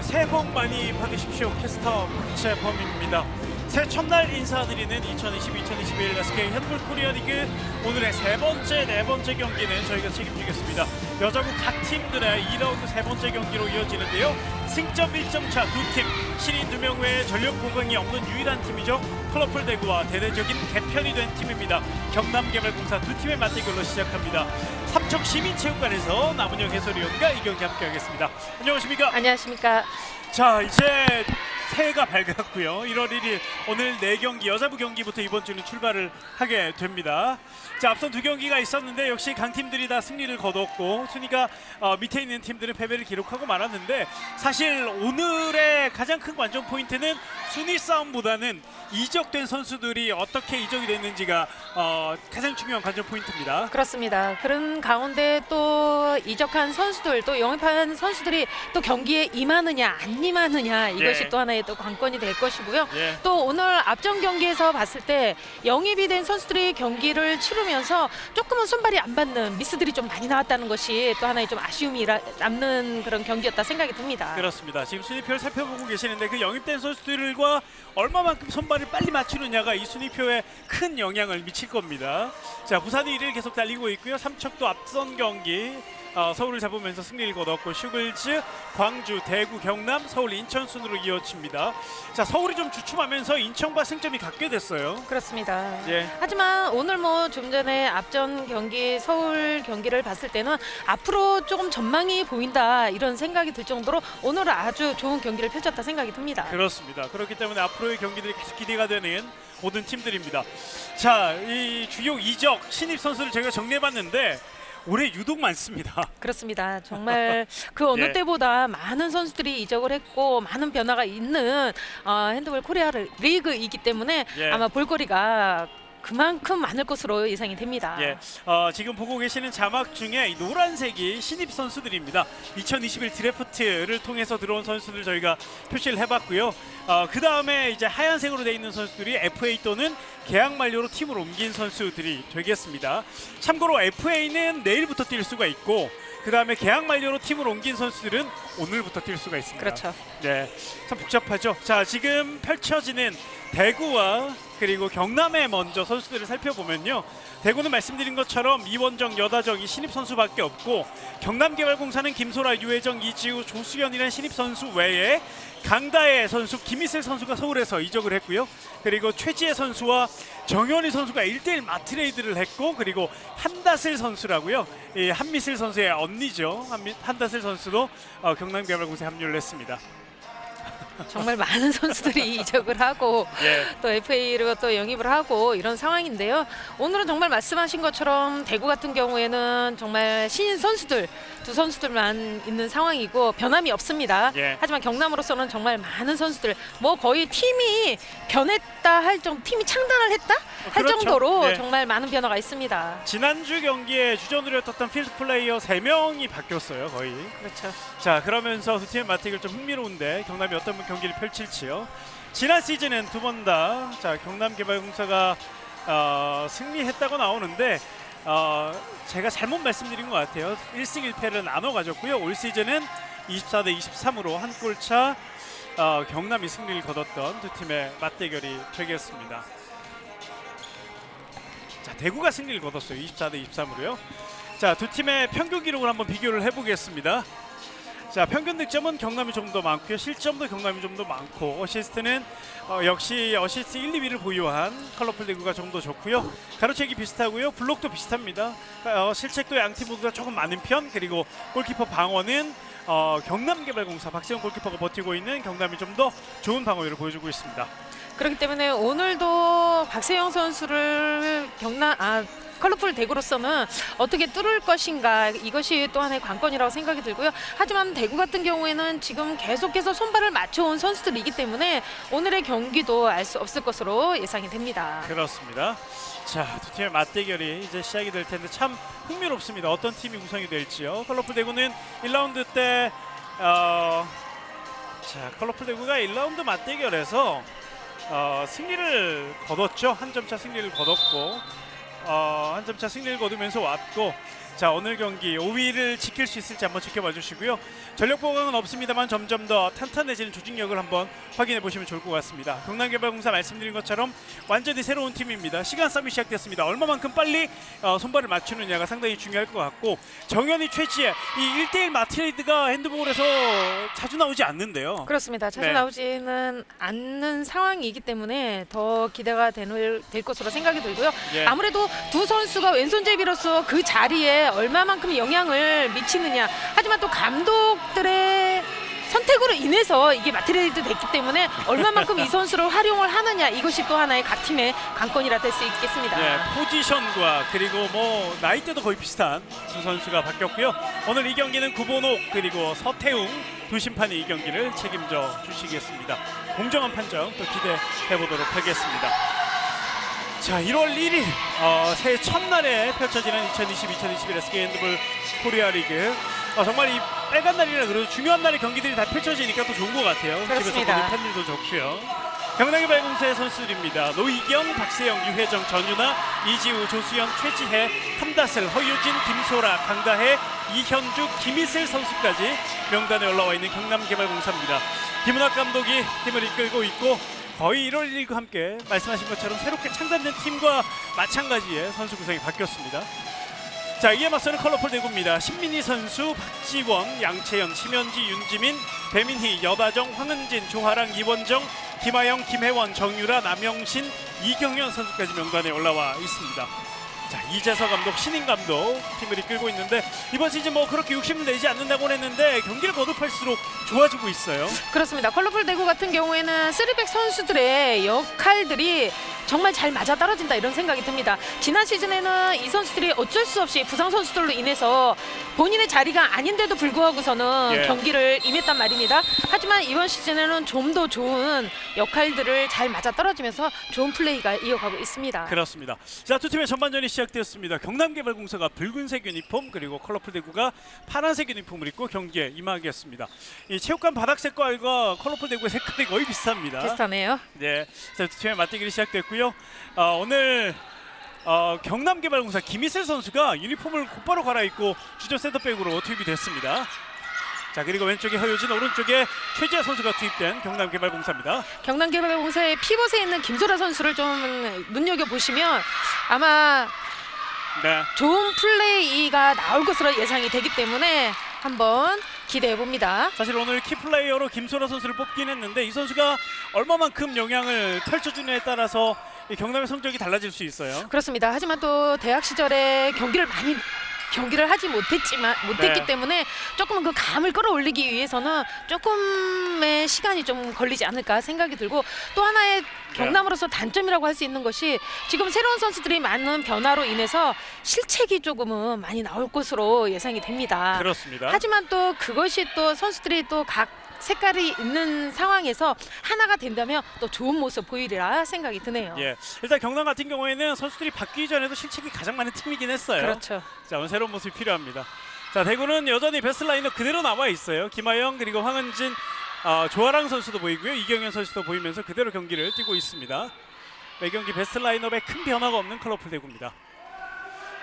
새해 복 많이 받으십시오. 캐스터 박재범입니다. 새해 첫날 인사드리는 2020-2021 SK 핸드볼 코리아 리그 오늘의 네 번째 경기는 저희가 책임지겠습니다. 여자부 각 팀들의 2라운드 세 번째 경기로 이어지는데요. 승점 1점 차 두 팀, 신인 2명 외에 전력 보강이 없는 유일한 팀이죠. 컬러풀 대구와 대대적인 개편이 된 팀입니다. 경남개발공사 두 팀의 맞대결로 시작합니다. 삼척 시민체육관에서 남은영 해설위원과 이 경기 함께하겠습니다. 안녕하십니까? 안녕하십니까? 자, 이제 새해가 밝았고요. 1월 1일 오늘 4경기 여자부 경기부터 이번 주는 출발을 하게 됩니다. 자, 앞선 두 경기가 있었는데 역시 강팀들이 다 승리를 거뒀고 순위가 밑에 있는 팀들은 패배를 기록하고 말았는데 사실 오늘의 가장 큰 관전 포인트는 순위 싸움보다는 이적된 선수들이 어떻게 이적이 됐는지가 가장 중요한 관전 포인트입니다. 그렇습니다. 그런 가운데 또 이적한 선수들 또 영입한 선수들이 또 경기에 임하느냐 안 임하느냐 이것이 예. 또 하나의 또 관건이 될 것이고요. 예. 또 오늘 앞전 경기에서 봤을 때 영입이 된 선수들이 경기를 치르면서 조금은 손발이 안 받는 미스들이 좀 많이 나왔다는 것이 또 하나의 좀 아쉬움이 남는 그런 경기였다 생각이 듭니다. 그렇습니다. 지금 순위표를 살펴보고 계시는데 그 영입된 선수들과 얼마만큼 손발을 빨리 맞추느냐가 이 순위표에 큰 영향을 미칠 겁니다. 자, 부산이 1위를 계속 달리고 있고요. 삼척도 앞선 경기 서울을 잡으면서 승리를 거뒀고 슈글즈, 광주, 대구, 경남, 서울, 인천 순으로 이어집니다. 자, 서울이 좀 주춤하면서 인천과 승점이 같게 됐어요. 그렇습니다. 예. 하지만 오늘 뭐 좀 전에 앞전 경기 서울 경기를 봤을 때는 앞으로 조금 전망이 보인다 이런 생각이 들 정도로 오늘은 아주 좋은 경기를 펼쳤다 생각이 듭니다. 그렇습니다. 그렇기 때문에 앞으로의 경기들이 계속 기대가 되는 모든 팀들입니다. 자, 이 주요 이적 신입 선수를 제가 정리해봤는데 올해 유독 많습니다. 그렇습니다. 정말 그 어느 예. 때보다 많은 선수들이 이적을 했고 많은 변화가 있는 핸드볼 코리아 리그이기 때문에 예. 아마 볼거리가 그만큼 많을 것으로 예상이 됩니다. 예, 지금 보고 계시는 자막 중에 이 노란색이 신입 선수들입니다. 2021 드래프트를 통해서 들어온 선수들 저희가 표시를 해봤고요. 그 다음에 이제 하얀색으로 되어 있는 선수들이 FA 또는 계약 만료로 팀을 옮긴 선수들이 되겠습니다. 참고로 FA는 내일부터 뛸 수가 있고 그 다음에 계약 만료로 팀을 옮긴 선수들은 오늘부터 뛸 수가 있습니다. 그렇죠. 네, 참 복잡하죠. 자, 지금 펼쳐지는 대구와 그리고 경남의 먼저 선수들을 살펴보면요. 대구는 말씀드린 것처럼 이원정, 여다정 이 신입 선수밖에 없고 경남개발공사는 김소라, 유혜정, 이지우, 조수현이라는 신입 선수 외에 강다혜 선수, 김희슬 선수가 서울에서 이적을 했고요. 그리고 최지혜 선수와 정현희 선수가 1대1 마트레이드를 했고 그리고 한다슬 선수라고요. 이 한미슬 선수의 언니죠. 한다슬 선수도 경남개발공사에 합류를 했습니다. 정말 많은 선수들이 이적을 하고 예. 또 FA로 또 영입을 하고 이런 상황인데요. 오늘은 정말 말씀하신 것처럼 대구 같은 경우에는 정말 신인 선수들 두 선수들만 있는 상황이고 변함이 없습니다. 예. 하지만 경남으로서는 정말 많은 선수들 뭐 거의 팀이 변했다 할 정도 팀이 창단을 했다 할 그렇죠. 정도로 네. 정말 많은 변화가 있습니다. 지난주 경기에 주전으로 떴던 필드 플레이어 3명이 바뀌었어요. 거의. 그렇죠. 자, 그러면서 두 팀의 맞대결 좀 흥미로운데 경남이 어떤 경기를 펼칠지요. 지난 시즌은 두 번 다 경남개발공사가 승리했다고 나오는데 제가 잘못 말씀드린 것 같아요. 1승 1패를 나눠 가졌고요. 올 시즌은 24대 23으로 한 골차 경남이 승리를 거뒀던 두 팀의 맞대결이 되겠습니다. 자, 대구가 승리를 거뒀어요. 24대 23으로요. 자, 두 팀의 평균 기록을 한번 비교를 해보겠습니다. 자, 평균 득점은 경남이 좀 더 많고요. 실점도 경남이 좀 더 많고 어시스트는 역시 어시스트 1, 2위를 보유한 컬러풀 대구가 좀 더 좋고요. 가로채기 비슷하고요. 블록도 비슷합니다. 실책도 양팀 모두가 조금 많은 편. 그리고 골키퍼 방어는 경남개발공사 박세영 골키퍼가 버티고 있는 경남이 좀 더 좋은 방어율을 보여주고 있습니다. 그렇기 때문에 오늘도 박세영 선수를 컬러풀 대구로서는 어떻게 뚫을 것인가 이것이 또 하나의 관건이라고 생각이 들고요. 하지만 대구 같은 경우에는 지금 계속해서 손발을 맞춰온 선수들이기 때문에 오늘의 경기도 알 수 없을 것으로 예상이 됩니다. 그렇습니다. 자, 두 팀의 맞대결이 이제 시작이 될 텐데 참 흥미롭습니다. 어떤 팀이 구성이 될지요. 컬러풀 대구는 1라운드 때 자, 컬러풀 대구가 1라운드 맞대결에서 승리를 거뒀죠. 한 점 차 승리를 거뒀고 한 점 차 승리를 거두면서 왔고 자, 오늘 경기 5위를 지킬 수 있을지 한번 지켜봐 주시고요. 전력 보강은 없습니다만 점점 더 탄탄해지는 조직력을 한번 확인해 보시면 좋을 것 같습니다. 경남개발공사 말씀드린 것처럼 완전히 새로운 팀입니다. 시간 싸움이 시작됐습니다. 얼마만큼 빨리 손발을 맞추느냐가 상당히 중요할 것 같고, 정현이 최지혜 이 1대1 마트레이드가 핸드볼에서 자주 나오지 않는데요. 그렇습니다. 자주 네. 나오지는 않는 상황이기 때문에 더 기대가 될 것으로 생각이 들고요. 예. 아무래도 두 선수가 왼손잡이로서 그 자리에 얼마만큼 영향을 미치느냐. 하지만 또 감독들의 선택으로 인해서 이게 마트레이드 됐기 때문에 얼마만큼 이 선수를 활용을 하느냐, 이것이 또 하나의 각 팀의 관건이라 될 수 있겠습니다. 네, 포지션과 그리고 뭐 나이대도 거의 비슷한 두 선수가 바뀌었고요. 오늘 이 경기는 구본옥 그리고 서태웅 두 심판이 이 경기를 책임져 주시겠습니다. 공정한 판정 또 기대해 보도록 하겠습니다. 자, 1월 1일 새해 첫날에 펼쳐지는 2020-2021 SK 핸드볼 코리아 리그. 정말 이 빨간 날이라 그래도 중요한 날의 경기들이 다 펼쳐지니까 또 좋은 것 같아요. 그렇습니다. 집에서 보는 팬들도 좋고요. 경남개발공사의 선수들입니다. 노희경, 박세영, 유혜정, 전유나, 이지우, 조수연, 최지혜, 한다슬, 허유진, 김소라, 강다혜, 이현주, 김희슬 선수까지 명단에 올라와 있는 경남개발공사입니다. 김은학 감독이 팀을 이끌고 있고, 거의 1월 1일과 함께 말씀하신 것처럼 새롭게 창단된 팀과 마찬가지의 선수 구성이 바뀌었습니다. 자, 이에 맞서는 컬러풀 대구입니다. 신민희 선수, 박지원, 양채연, 심현지, 윤지민, 배민희, 여다정, 황은진, 조하랑, 이원정, 김하영, 김혜원, 정유라, 남영신, 이경현 선수까지 명단에 올라와 있습니다. 자, 이재서 감독, 신인 감독 팀을 이끌고 있는데, 이번 시즌 뭐 그렇게 욕심을 내지 않는다고 했는데 경기를 거듭할수록 좋아지고 있어요. 그렇습니다. 컬러풀 대구 같은 경우에는 3백 선수들의 역할들이 정말 잘 맞아떨어진다, 이런 생각이 듭니다. 지난 시즌에는 이 선수들이 어쩔 수 없이 부상 선수들로 인해서 본인의 자리가 아닌데도 불구하고서는 예. 경기를 임했단 말입니다. 하지만 이번 시즌에는 좀 더 좋은 역할들을 잘 맞아떨어지면서 좋은 플레이가 이어가고 있습니다. 그렇습니다. 자, 두 팀의 전반전이 시작되었습니다. 경남개발공사가 붉은색 유니폼 그리고 컬러풀 대구가 파란색 유니폼을 입고 경기에 임하겠습니다. 이 체육관 바닥색깔과 컬러풀 대구의 색깔이 거의 비슷합니다. 비슷하네요. 네, 자, 두 팀의 맞대결이 시작됐고요. 오늘 경남개발공사 김희슬 선수가 유니폼을 곧바로 갈아입고 주전 센터백으로 투입이 됐습니다. 자, 그리고 왼쪽에 허유진, 오른쪽에 최지아 선수가 투입된 경남개발공사입니다. 경남개발공사의 피벗에 있는 김소라 선수를 좀 눈여겨보시면 아마 네, 좋은 플레이가 나올 것으로 예상이 되기 때문에 한번 기대해봅니다. 사실 오늘 키플레이어로 김소라 선수를 뽑긴 했는데, 이 선수가 얼마만큼 영향을 펼쳐주느냐에 따라서 이 경남의 성적이 달라질 수 있어요. 그렇습니다. 하지만 또 대학 시절에 경기를 하지 못했기 네. 때문에 조금은 그 감을 끌어올리기 위해서는 조금의 시간이 좀 걸리지 않을까 생각이 들고, 또 하나의 경남으로서 단점이라고 할 수 있는 것이 지금 새로운 선수들이 많은 변화로 인해서 실책이 조금은 많이 나올 것으로 예상이 됩니다. 그렇습니다. 하지만 또 그것이 또 선수들이 또 각 색깔이 있는 상황에서 하나가 된다면 또 좋은 모습 보이리라 생각이 드네요. 예, 일단 경남 같은 경우에는 선수들이 바뀌기 전에도 실책이 가장 많은 팀이긴 했어요. 그렇죠. 자, 오늘 새로운 모습이 필요합니다. 자, 대구는 여전히 베스트 라인업 그대로 남아 있어요. 김하영 그리고 황은진, 조아랑 선수도 보이고요. 이경현 선수도 보이면서 그대로 경기를 뛰고 있습니다. 매 경기 베스트 라인업에 큰 변화가 없는 컬러풀 대구입니다.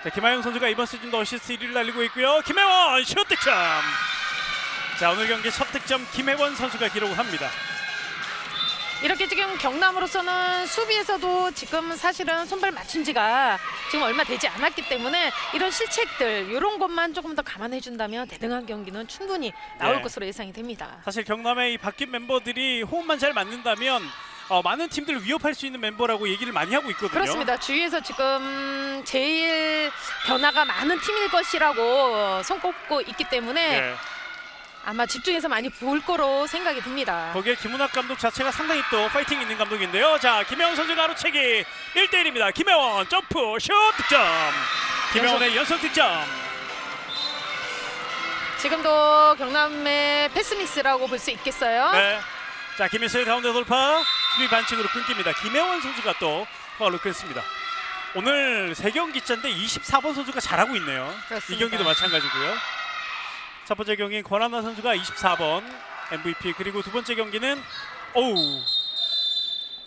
자, 김하영 선수가 이번 시즌도 어시스트 1위를 달리고 있고요. 김혜원 슛 득점. 자, 오늘 경기 첫 득점 김혜원 선수가 기록을 합니다. 이렇게 지금 경남으로서는 수비에서도 지금 사실은 손발 맞춘 지가 지금 얼마 되지 않았기 때문에 이런 실책들, 이런 것만 조금 더 감안해 준다면 대등한 경기는 충분히 나올 네. 것으로 예상이 됩니다. 사실 경남의 이 바뀐 멤버들이 호흡만 잘 맞는다면 많은 팀들을 위협할 수 있는 멤버라고 얘기를 많이 하고 있거든요. 그렇습니다. 주위에서 지금 제일 변화가 많은 팀일 것이라고 손꼽고 있기 때문에 네. 아마 집중해서 많이 볼 거로 생각이 듭니다. 거기에 김은학 감독 자체가 상당히 또 파이팅 있는 감독인데요. 자, 김혜원 선수 가로채기 1대1입니다. 김혜원 점프 슛 득점. 김혜원의 연속 득점. 지금도 경남의 패스미스라고 볼 수 있겠어요. 네. 자, 김희슬 가운데 돌파, 수비 반칙으로 끊깁니다. 김혜원 선수가 또 파울로 끊습니다. 오늘 3경기째인데 24번 선수가 잘하고 있네요. 그렇습니다. 이 경기도 마찬가지고요. 첫 번째 경기 권한나 선수가 24번 MVP, 그리고 두 번째 경기는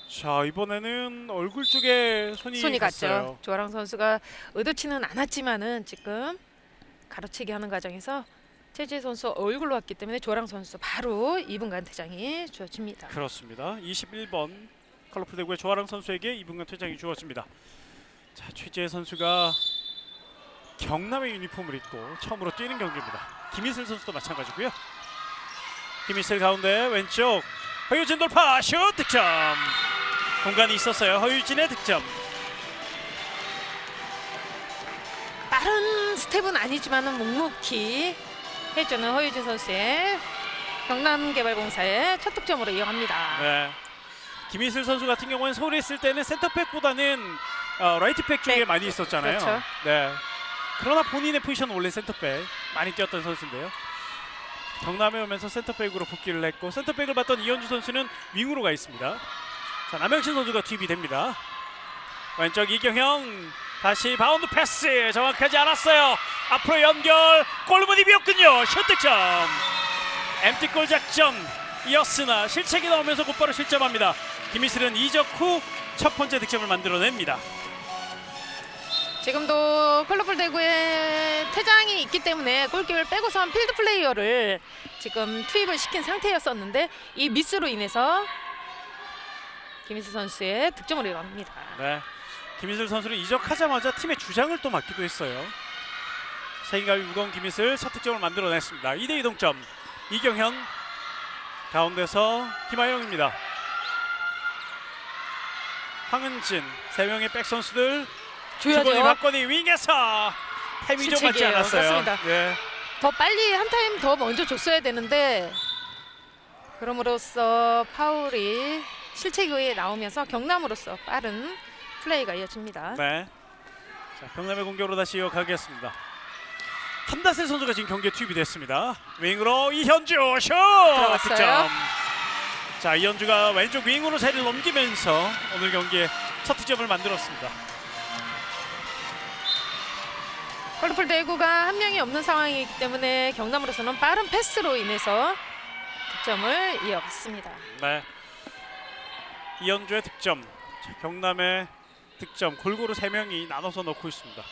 자, 이번에는 얼굴 쪽에 손이 갔죠. 갔어요. 조아랑 선수가 의도치는 않았지만은 지금 가로채기 하는 과정에서 최지혜 선수 얼굴로 왔기 때문에 조아랑 선수 바로 2분간 퇴장이 주어집니다. 그렇습니다. 21번 컬러풀 대구의 조아랑 선수에게 2분간 퇴장이 주어집니다. 자, 최지혜 선수가 경남의 유니폼을 입고 처음으로 뛰는 경기입니다. 김희슬 선수도 마찬가지고요. 김희슬 가운데 왼쪽 허유진 돌파 슛 득점. 공간이 있었어요. 허유진의 득점. 빠른 스텝은 아니지만은 묵묵히 해주는 허유진 선수의 경남개발공사의 첫 득점으로 이어갑니다. 네. 김희슬 선수 같은 경우는 서울에 있을 때는 센터백보다는 라이트백 쪽에 백. 많이 있었잖아요. 그렇죠. 네. 그러나 본인의 포지션은 원래 센터백 많이 뛰었던 선수인데요. 경남에 오면서 센터백으로 복귀를 했고 센터백을 맡던 이현주 선수는 윙으로 가 있습니다. 자, 남영신 선수가 투입이 됩니다. 왼쪽 이경형 다시 바운드 패스 정확하지 않았어요. 앞으로 연결 골문이 비었군요. 슛 득점. 엠티골 작전이었으나 실책이 나오면서 곧바로 실점합니다. 김희슬은 이적 후 첫 번째 득점을 만들어냅니다. 지금도 컬러풀 대구에 퇴장이 있기 때문에 골키를 빼고선 필드 플레이어를 지금 투입을 시킨 상태였었는데 이 미스로 인해서 김희슬 선수의 득점으로 이어갑니다. 네. 김희슬 선수는 이적하자마자 팀의 주장을 또 맡기도 했어요. 세기가위 무거운 김희슬 첫 득점을 만들어냈습니다. 2대2 동점. 이경현 가운데서 김하영입니다. 황은진 세 명의 백 선수들 주거니 줘야죠. 박건이 윙에서 타이밍이 좀 맞지 실책이에요. 않았어요. 맞습니다. 네. 더 빨리 한 타임 더 먼저 줬어야 되는데 그럼으로써 파울이 실책이 나오면서 경남으로서 빠른 플레이가 이어집니다. 네. 자, 경남의 공격으로 다시 이어가겠습니다. 한다세 선수가 지금 경기에 투입이 됐습니다. 윙으로 이현주 슛! 들어갔어요. 득점. 자, 이현주가 왼쪽 윙으로 자리를 넘기면서 오늘 경기에 첫 득점을 만들었습니다. 컬러풀 대구가 한 명이 없는 상황이기 때문에 경남으로서는 빠른 패스로 인해서 득점을 이어갔습니다. 네. 이현주의 득점. 자, 경남의 득점 골고루 3명이 나눠서 넣고 있습니다.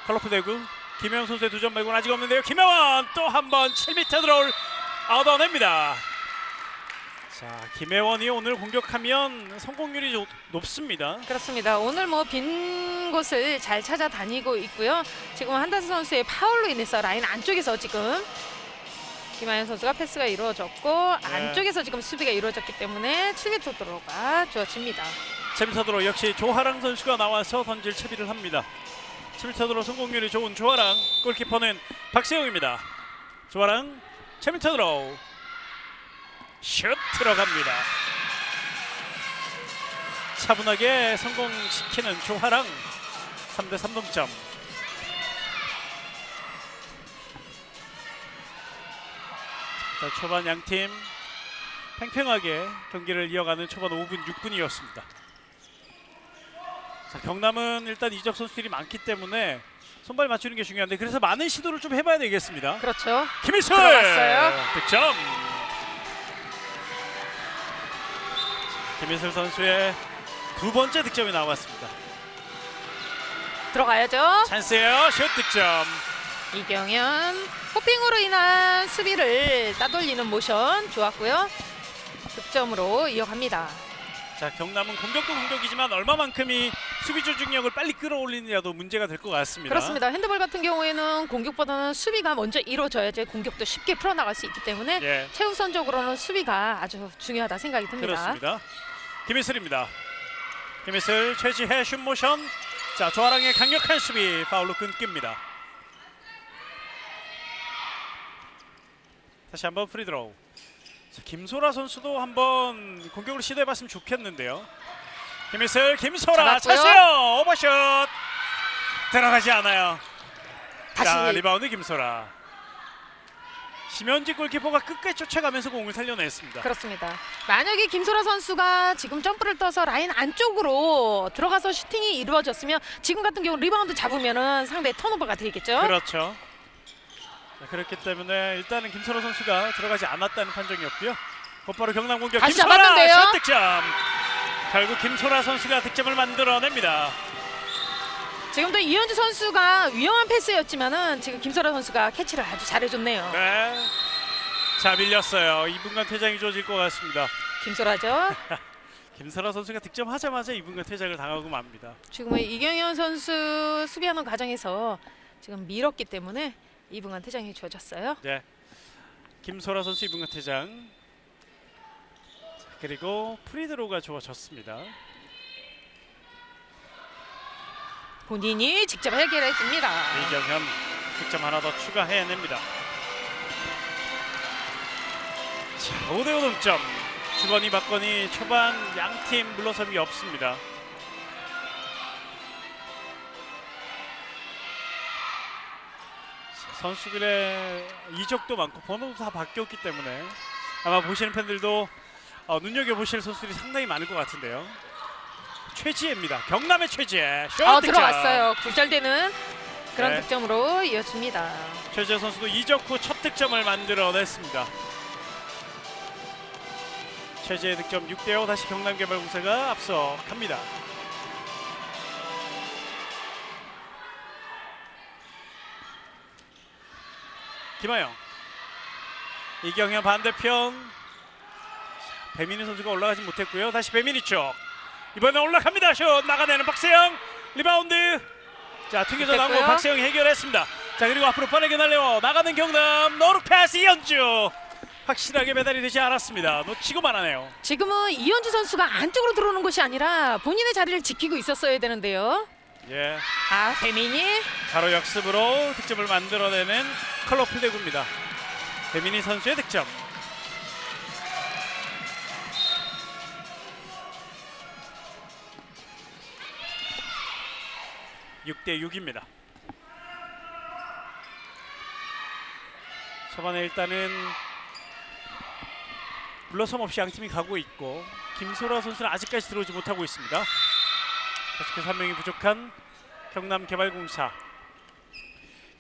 컬러풀 대구 김혜원 선수의 2점 말고는 아직 없는데요. 김혜원 또 한 번 7m 드로우를 얻어냅니다. 자, 김혜원이 오늘 공격하면 성공률이 높습니다. 그렇습니다. 오늘 뭐 빈 곳을 잘 찾아다니고 있고요. 지금 한다스 선수의 파울로 인해서 라인 안쪽에서 지금 김하연 선수가 패스가 이루어졌고 네. 안쪽에서 지금 수비가 이루어졌기 때문에 7m 도로가 주어집니다. 7m 드로우 역시 조하랑 선수가 나와서 던질 채비를 합니다. 7m 드로우 성공률이 좋은 조하랑, 골키퍼는 박세용입니다. 조하랑 7m 드로우 슛 들어갑니다. 차분하게 성공시키는 조하랑 3대3 동점. 자, 초반 양팀 팽팽하게 경기를 이어가는 초반 5분 6분이었습니다. 자, 경남은 일단 이적 선수들이 많기 때문에 손발 맞추는 게 중요한데 그래서 많은 시도를 좀 해봐야 되겠습니다. 그렇죠. 김희슬 들어갔어요. 득점. 김희슬 선수의 두 번째 득점이 나왔습니다. 들어가야죠. 찬스예요. 슛 득점. 이경현 호핑으로 인한 수비를 따돌리는 모션 좋았고요. 득점으로 이어갑니다. 자, 경남은 공격도 공격이지만 얼마만큼이 수비 조직력을 빨리 끌어올리느냐도 문제가 될 것 같습니다. 그렇습니다. 핸드볼 같은 경우에는 공격보다는 수비가 먼저 이루어져야지 공격도 쉽게 풀어나갈 수 있기 때문에 예, 최우선적으로는 수비가 아주 중요하다 생각이 듭니다. 그렇습니다. 김희슬입니다. 김희슬 최지혜 슛 모션. 자, 조아랑의 강력한 수비 파울로 끊깁니다. 다시 한번 프리드로우. 자, 김소라 선수도 한번 공격을 시도해봤으면 좋겠는데요. 김희슬, 김소라 잡았고요. 차세요. 오버슛 들어가지 않아요. 다시 자, 리바운드 김소라. 심현지 골키퍼가 끝까지 쫓아가면서 공을 살려냈습니다. 그렇습니다. 만약에 김소라 선수가 지금 점프를 떠서 라인 안쪽으로 들어가서 슈팅이 이루어졌으면 지금 같은 경우 리바운드 잡으면은 상대 턴오버가 되겠죠. 그렇죠. 자, 그렇기 때문에 일단은 김소라 선수가 들어가지 않았다는 판정이었고요. 곧바로 경남 공격 다시 김소라 잡았는데요. 슛 득점. 결국 김소라 선수가 득점을 만들어냅니다. 지금도 이현주 선수가 위험한 패스였지만은 지금 김소라 선수가 캐치를 아주 잘해줬네요. 네. 자, 밀렸어요. 2분간 퇴장이 주어질 것 같습니다. 김소라죠. 김설아 선수가 득점하자마자 2분간 퇴장을 당하고 맙니다. 지금은 이경현 선수 수비하는 과정에서 지금 밀었기 때문에 2분간 퇴장이 주어졌어요. 네. 김소라 선수 2분간 퇴장. 그리고 프리드로가 주어졌습니다. 본인이 직접 해결해줍니다. 이경현 득점 하나 더 추가해냅니다. 자, 5대5 동점. 주거니 받거니 초반 양팀 물러섬이 없습니다. 선수들의 이적도 많고 번호도 다 바뀌었기 때문에 아마 보시는 팬들도 눈여겨보실 선수들이 상당히 많을 것 같은데요. 최지혜입니다. 경남의 최지혜. 슛 득점. 들어갔어요. 굴절되는 그런 네. 득점으로 이어집니다. 최지혜 선수도 이적 후 첫 득점을 만들어냈습니다. 최지혜 득점 6대5 다시 경남개발공사가 앞서 갑니다. 김하영, 이경현 반대편. 배민희 선수가 올라가지 못했고요. 다시 배민희 쪽. 이번에 올라갑니다. 슛 나가내는 박세영. 리바운드. 자, 튕겨져 나온 거 됐고요. 박세영이 해결했습니다. 자, 그리고 앞으로 빠르게 날려 나가는 경남. 노루 패스 이현주. 확실하게 배달이 되지 않았습니다. 놓치고만 하네요. 지금은 이현주 선수가 안쪽으로 들어오는 것이 아니라 본인의 자리를 지키고 있었어야 되는데요. 예, 배민이 바로 역습으로 득점을 만들어내는 컬러풀 대구입니다. 배민희 선수의 득점. (6대6입니다) 초반에 일단은 물러섬 없이 양팀이 가고 있고 김소라 선수는 아직까지 들어오지 못하고 있습니다. 계속해서 한 명이 부족한 경남개발공사.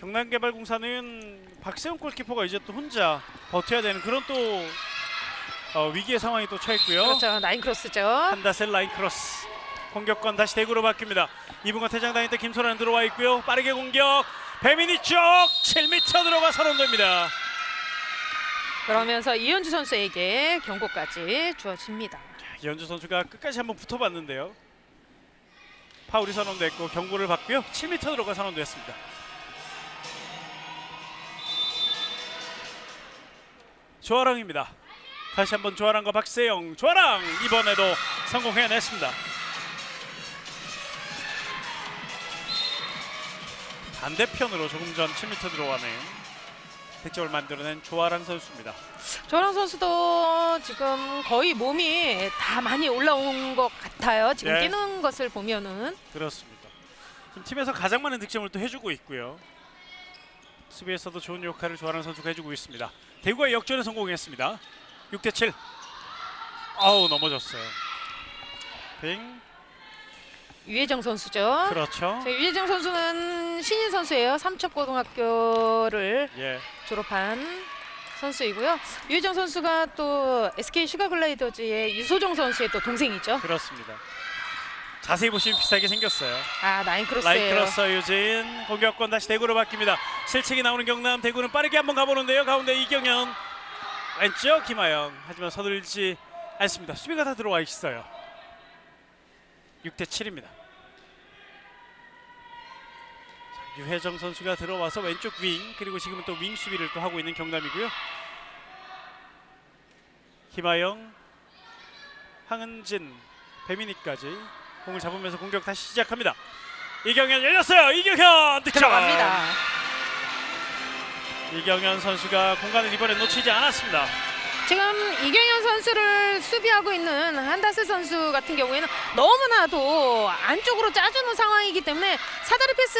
경남개발공사는 박세훈 골키퍼가 이제 또 혼자 버텨야 되는 그런 또 위기의 상황이 또 처했고요. 그렇죠. 라인 크로스죠. 한다셀 라인 크로스. 공격권 다시 대구로 바뀝니다. 2분간 퇴장당할 때 김소라는 들어와 있고요. 빠르게 공격. 배민희 쪽 7m 들어가 선언됩니다. 그러면서 이현주 선수에게 경고까지 주어집니다. 이현주 선수가 끝까지 한번 붙어봤는데요. 파울이 선언됐고 경고를 받고요. 7m 들어가 선언됐습니다. 조아랑입니다. 다시 한번 조아랑과 박세영. 조아랑 이번에도 성공해냈습니다. 반대편으로 조금 전 7m 들어가는 득점을 만들어낸 조아랑 선수입니다. 조아랑 선수도 지금 거의 몸이 다 많이 올라온 것 같아요. 지금 네. 뛰는 것을 보면은. 그렇습니다. 지금 팀에서 가장 많은 득점을 또 해주고 있고요. 수비에서도 좋은 역할을 조아랑 선수가 해주고 있습니다. 대구가 역전에 성공했습니다. 6대7. 아우, 넘어졌어요. 빙. 유혜정 선수죠. 그렇죠. 자, 유혜정 선수는 신인 선수예요. 삼척고등학교를 예. 졸업한 선수이고요. 유혜정 선수가 또 SK 슈가글라이더즈의 유소정 선수의 또 동생이죠. 그렇습니다. 자세히 보시면 비슷하게 생겼어요. 라인 크로스예요. 라인 크로스 유진. 공격권 다시 대구로 바뀝니다. 실책이 나오는 경남. 대구는 빠르게 한번 가보는데요. 가운데 이경현. 왼쪽 김하영. 하지만 서둘지 않습니다. 수비가 다 들어와 있어요. 6대7입니다. 유혜정 선수가 들어와서 왼쪽 윙, 그리고 지금은 또 윙 수비를 또 하고 있는 경남이고요. 김하영, 황은진, 배민희까지 공을 잡으면서 공격 다시 시작합니다. 이경현 열렸어요. 이경현 득점. 들어갑니다. 이경현 선수가 공간을 이번에 놓치지 않았습니다. 지금 이경현 선수를 수비하고 있는 한다스 선수 같은 경우에는 너무나도 안쪽으로 짜주는 상황이기 때문에 사다리 패스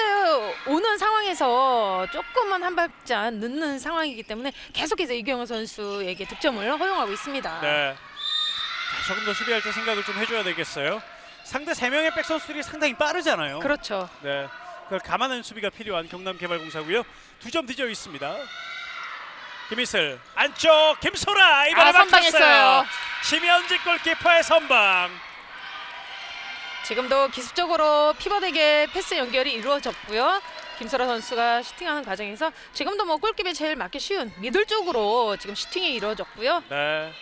오는 상황에서 조금만 한 발짝 늦는 상황이기 때문에 계속해서 이경현 선수에게 득점을 허용하고 있습니다. 네. 자, 조금 더 수비할 때 생각을 좀 해줘야 되겠어요. 상대 3명의 백 선수들이 상당히 빠르잖아요. 그렇죠. 네, 그걸 감안하는 수비가 필요한 경남개발공사고요. 2점 뒤져 있습니다. 김희슬 안쪽 김소라 이번에 선방했어요. 막혔어요. 심현지 골키퍼의 선방. 지금도 기습적으로 피벗에게 패스 연결이 이루어졌고요. 김소라 선수가 슈팅하는 과정에서 지금도 뭐 골키에 제일 맞기 쉬운 미들 쪽으로 지금 슈팅이 이루어졌고요. 네.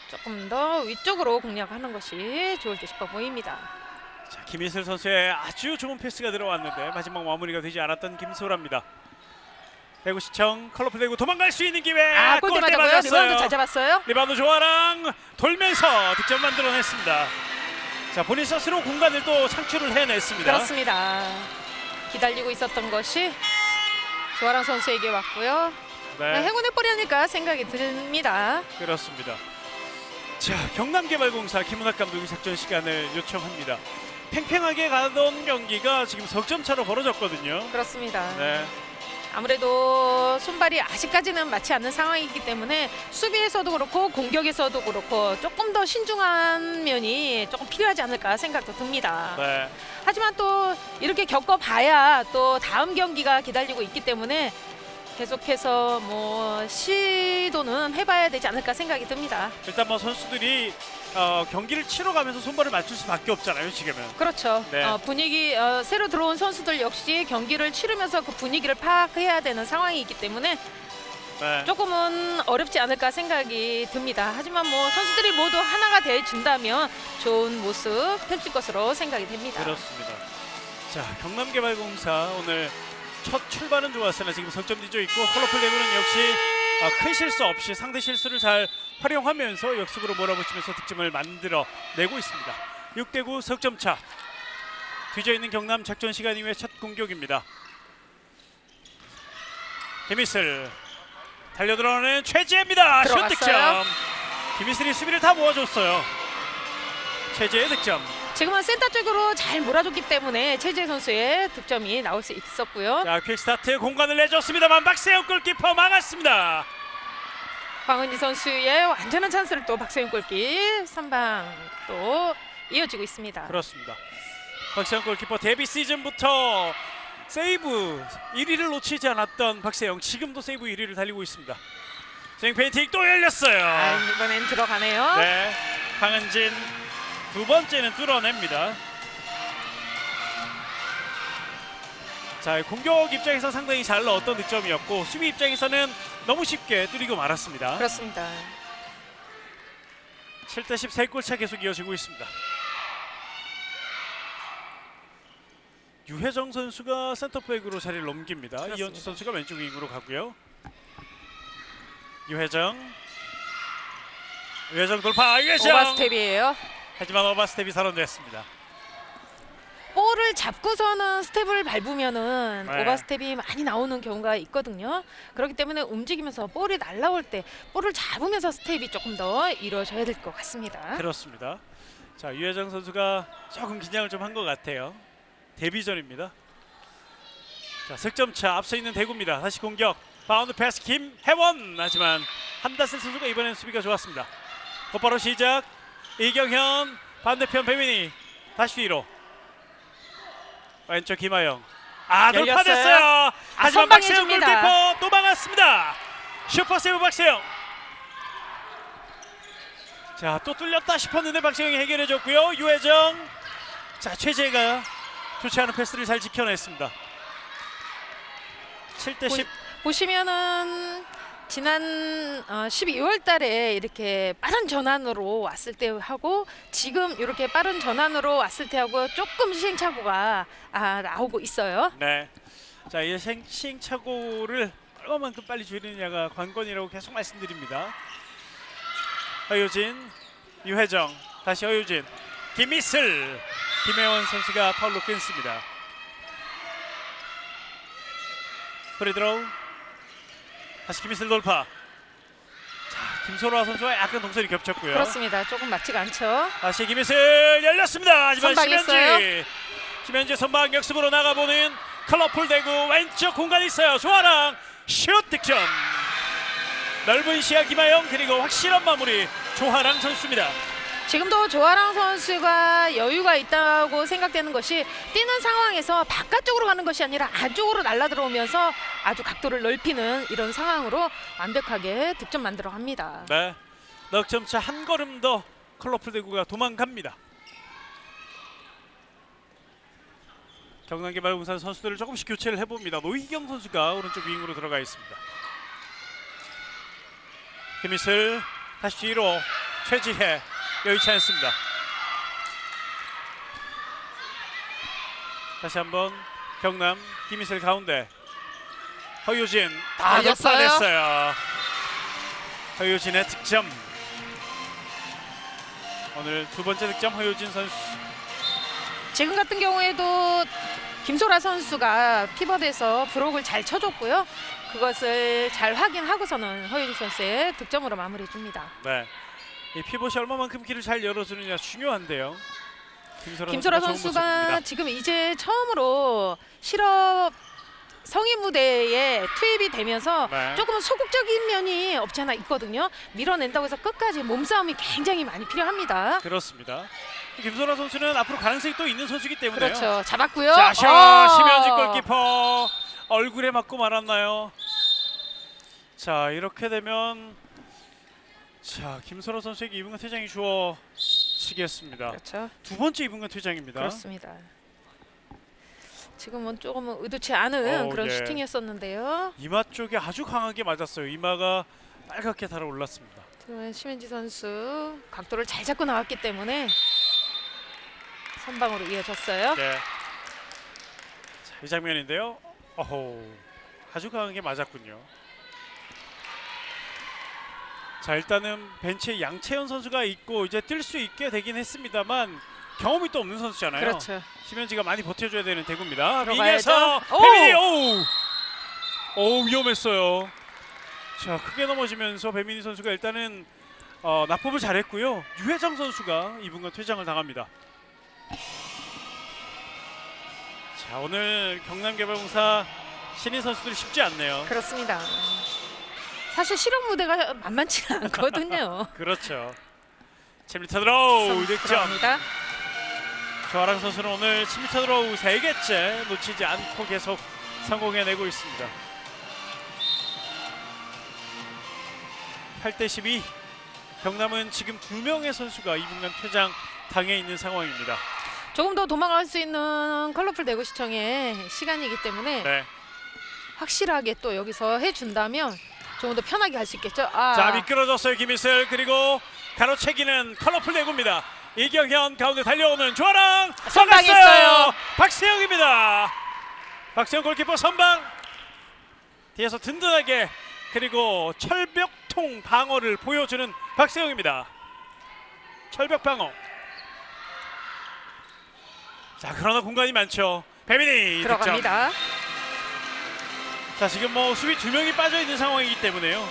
조금 더 위쪽으로 공략하는 것이 좋을 듯 싶어 보입니다. 자, 김희슬 선수의 아주 좋은 패스가 들어왔는데 마지막 마무리가 되지 않았던 김소라입니다. 대구시청 컬러풀 대구 도망갈 수 있는 기회. 골대 맞았고요. 리바운드 잘 잡았어요. 리바운드 조아랑 돌면서 득점 만들어냈습니다. 자, 본인 스스로 공간을 또 창출을 해냈습니다. 그렇습니다. 기다리고 있었던 것이 조아랑 선수에게 왔고요. 네, 행운의 볼이 아닐까 생각이 듭니다. 그렇습니다. 자, 경남개발공사 김은학 감독이 작전 시간을 요청합니다. 팽팽하게 가던 경기가 지금 석점 차로 벌어졌거든요. 그렇습니다. 네, 아무래도 손발이 아직까지는 맞지 않는 상황이기 때문에 수비에서도 그렇고 공격에서도 그렇고 조금 더 신중한 면이 조금 필요하지 않을까 생각도 듭니다. 네. 하지만 또 이렇게 겪어봐야 또 다음 경기가 기다리고 있기 때문에 계속해서 뭐 시도는 해봐야 되지 않을까 생각이 듭니다. 일단 뭐 선수들이 경기를 치러가면서 손발을 맞출 수밖에 없잖아요, 지금은. 그렇죠. 네. 분위기 새로 들어온 선수들 역시 경기를 치르면서 그 분위기를 파악해야 되는 상황이기 때문에 네. 조금은 어렵지 않을까 생각이 듭니다. 하지만 뭐 선수들이 모두 하나가 돼준다면 좋은 모습 펼칠 것으로 생각이 됩니다. 그렇습니다. 자, 경남개발공사 오늘 첫 출발은 좋았으나 지금 석점 뒤져 있고 컬러풀 대구는 역시 큰 실수 없이 상대 실수를 잘 활용하면서 역습으로 몰아붙이면서 득점을 만들어 내고 있습니다. 6대9 석점차. 뒤져 있는 경남 작전 시간 이후의 첫 공격입니다. 김희슬 달려들어오는 최지혜입니다. 슛 득점. 김희슬이 수비를 다 모아줬어요. 최지혜의 득점. 지금은 센터 쪽으로 잘 몰아줬기 때문에 최지혜 선수의 득점이 나올 수 있었고요. 자, 퀵스타트 공간을 내줬습니다만 박세영 골키퍼 막았습니다. 황은희 선수의 완전한 찬스를 또 박세영 골키 선방 또 이어지고 있습니다. 그렇습니다. 박세영 골키퍼 데뷔 시즌부터 세이브 1위를 놓치지 않았던 박세영, 지금도 세이브 1위를 달리고 있습니다. 스윙 페인팅 또 열렸어요. 이번엔 들어가네요. 네, 황은진 두 번째는 뚫어냅니다. 자, 공격 입장에서 상당히 잘 넣었던 득점이었고 수비 입장에서는 너무 쉽게 뚫리고 말았습니다. 그렇습니다. 7대10 3골차 계속 이어지고 있습니다. 유혜정 선수가 센터백으로 자리를 넘깁니다. 그렇습니다. 이현주 선수가 왼쪽 윙으로 가고요. 유혜정 돌파. 유혜정 오버스텝이에요. 하지만 오버스텝이 선언됐습니다. 볼을 잡고서는 스텝을 밟으면은 네. 오버스텝이 많이 나오는 경우가 있거든요. 그렇기 때문에 움직이면서 볼이 날아올 때 볼을 잡으면서 스텝이 조금 더 이루어져야 될 것 같습니다. 그렇습니다. 자, 유혜정 선수가 조금 긴장을 좀 한 것 같아요. 데뷔전입니다. 자, 석점차 앞서 있는 대구입니다. 다시 공격. 바운드 패스 김혜원. 하지만 한다슬 선수가 이번엔 수비가 좋았습니다. 곧바로 시작. 이경현 반대편 배민이 다시 뒤로. 왼쪽 김하영. 돌파됐어요. 하지만 박세영 골키퍼 또 막았습니다. 슈퍼세이브 박세영. 자, 또 뚫렸다 싶었는데 박세영이 해결해줬고요. 유혜정. 자, 최재가 좋지 않은 패스를 잘 지켜냈습니다. 7대10. 보시면은 지난 12월 달에 이렇게 빠른 전환으로 왔을 때 하고 지금 이렇게 빠른 전환으로 왔을 때 하고 조금 시행착오가 나오고 있어요. 네. 자, 이 시행착오를 얼마만큼 빨리 줄이느냐가 관건이라고 계속 말씀드립니다. 허유진, 유혜정, 다시 허유진, 김희슬, 김혜원 선수가 파울로 끊습니다. 프리드로우. 다시 김희슬 돌파. 자, 김소라 선수와 약간 동선이 겹쳤고요. 그렇습니다. 조금 맞지가 않죠. 다시 김희슬 열렸습니다. 하지만 선방했어요. 심현지 선방 역습으로 나가보는 컬러풀 대구. 왼쪽 공간이 있어요. 조아랑 슛 득점. 넓은 시야 김하영, 그리고 확실한 마무리 조아랑 선수입니다. 지금도 조아랑 선수가 여유가 있다고 생각되는 것이 뛰는 상황에서 바깥쪽으로 가는 것이 아니라 안쪽으로 날라 들어오면서 아주 각도를 넓히는 이런 상황으로 완벽하게 득점 만들어 갑니다. 네, 넉점차 한 걸음 더 컬러풀 대구가 도망갑니다. 경남개발공사 선수들을 조금씩 교체를 해봅니다. 노희경 선수가 오른쪽 윙으로 들어가 있습니다. 김희슬 다시 뒤로 최지혜 여의치 않습니다. 다시 한번 경남 김희슬 가운데 허유진 다 걸렸어요. 덮어냈어요. 허유진의 득점. 오늘 두 번째 득점 허유진 선수. 지금 같은 경우에도 김소라 선수가 피벗에서 브록을 잘 쳐줬고요. 그것을 잘 확인하고서는 허유진 선수의 득점으로 마무리해줍니다. 네, 이 피봇이 얼마만큼 길을 잘 열어주느냐 중요한데요. 김소라 좋은 선수가 모습입니다. 지금 이제 처음으로 실업 성인 무대에 투입이 되면서 네. 조금은 소극적인 면이 없지 않아 있거든요. 밀어낸다고 해서 끝까지 몸싸움이 굉장히 많이 필요합니다. 그렇습니다. 김소라 선수는 앞으로 가능성이 또 있는 선수이기 때문에요. 그렇죠. 잡았고요. 자, 심현진 골키퍼 얼굴에 맞고 말았나요? 자, 이렇게 되면 자, 김소라 선수에게 이분간 퇴장이 주어지겠습니다. 그렇죠. 두 번째 이분간 퇴장입니다. 그렇습니다. 지금은 조금은 의도치 않은 그런 예. 슈팅이었었는데요. 이마 쪽에 아주 강하게 맞았어요. 이마가 빨갛게 달아올랐습니다. 지금은 심현지 선수 각도를 잘 잡고 나왔기 때문에 선방으로 이어졌어요. 네. 자, 이 장면인데요. 어호, 아주 강하게 맞았군요. 자, 일단은 벤치에 양채연 선수가 있고 이제 뛸 수 있게 되긴 했습니다만 경험이 또 없는 선수잖아요. 그렇죠. 심현지가 많이 버텨줘야 되는 대구입니다. 들어가야죠. 윙에서 오! 배민이 오 위험했어요. 자, 크게 넘어지면서 배민이 선수가 일단은 납법을 잘했고요. 유혜정 선수가 이분간 퇴장을 당합니다. 자, 오늘 경남개발공사 신인 선수들이 쉽지 않네요. 그렇습니다. 사실 실업 무대가 만만치가 않거든요. 그렇죠. 7m 드로우 득점. 들어갑니다. 조아랑 선수는 오늘 10m 드로우 3개째 놓치지 않고 계속 성공해내고 있습니다. 8대 12. 경남은 지금 2명의 선수가 2분간 퇴장 당해 있는 상황입니다. 조금 더 도망갈 수 있는 컬러풀 대구시청의 시간이기 때문에 네. 확실하게 또 여기서 해준다면 조금 더 편하게 할 수 있겠죠. 아, 자, 미끄러졌어요 김희슬. 그리고 가로채기는 컬러풀 대구입니다. 이경현 가운데 달려오는 조아랑 선방했어요. 박세영입니다. 박세영 골키퍼 선방. 뒤에서 든든하게 그리고 철벽통 방어를 보여주는 박세영입니다. 철벽 방어. 자, 그러나 공간이 많죠. 배민이 들어갑니다. 득점. 자, 지금 뭐 수비 2명이 빠져 있는 상황이기 때문에요.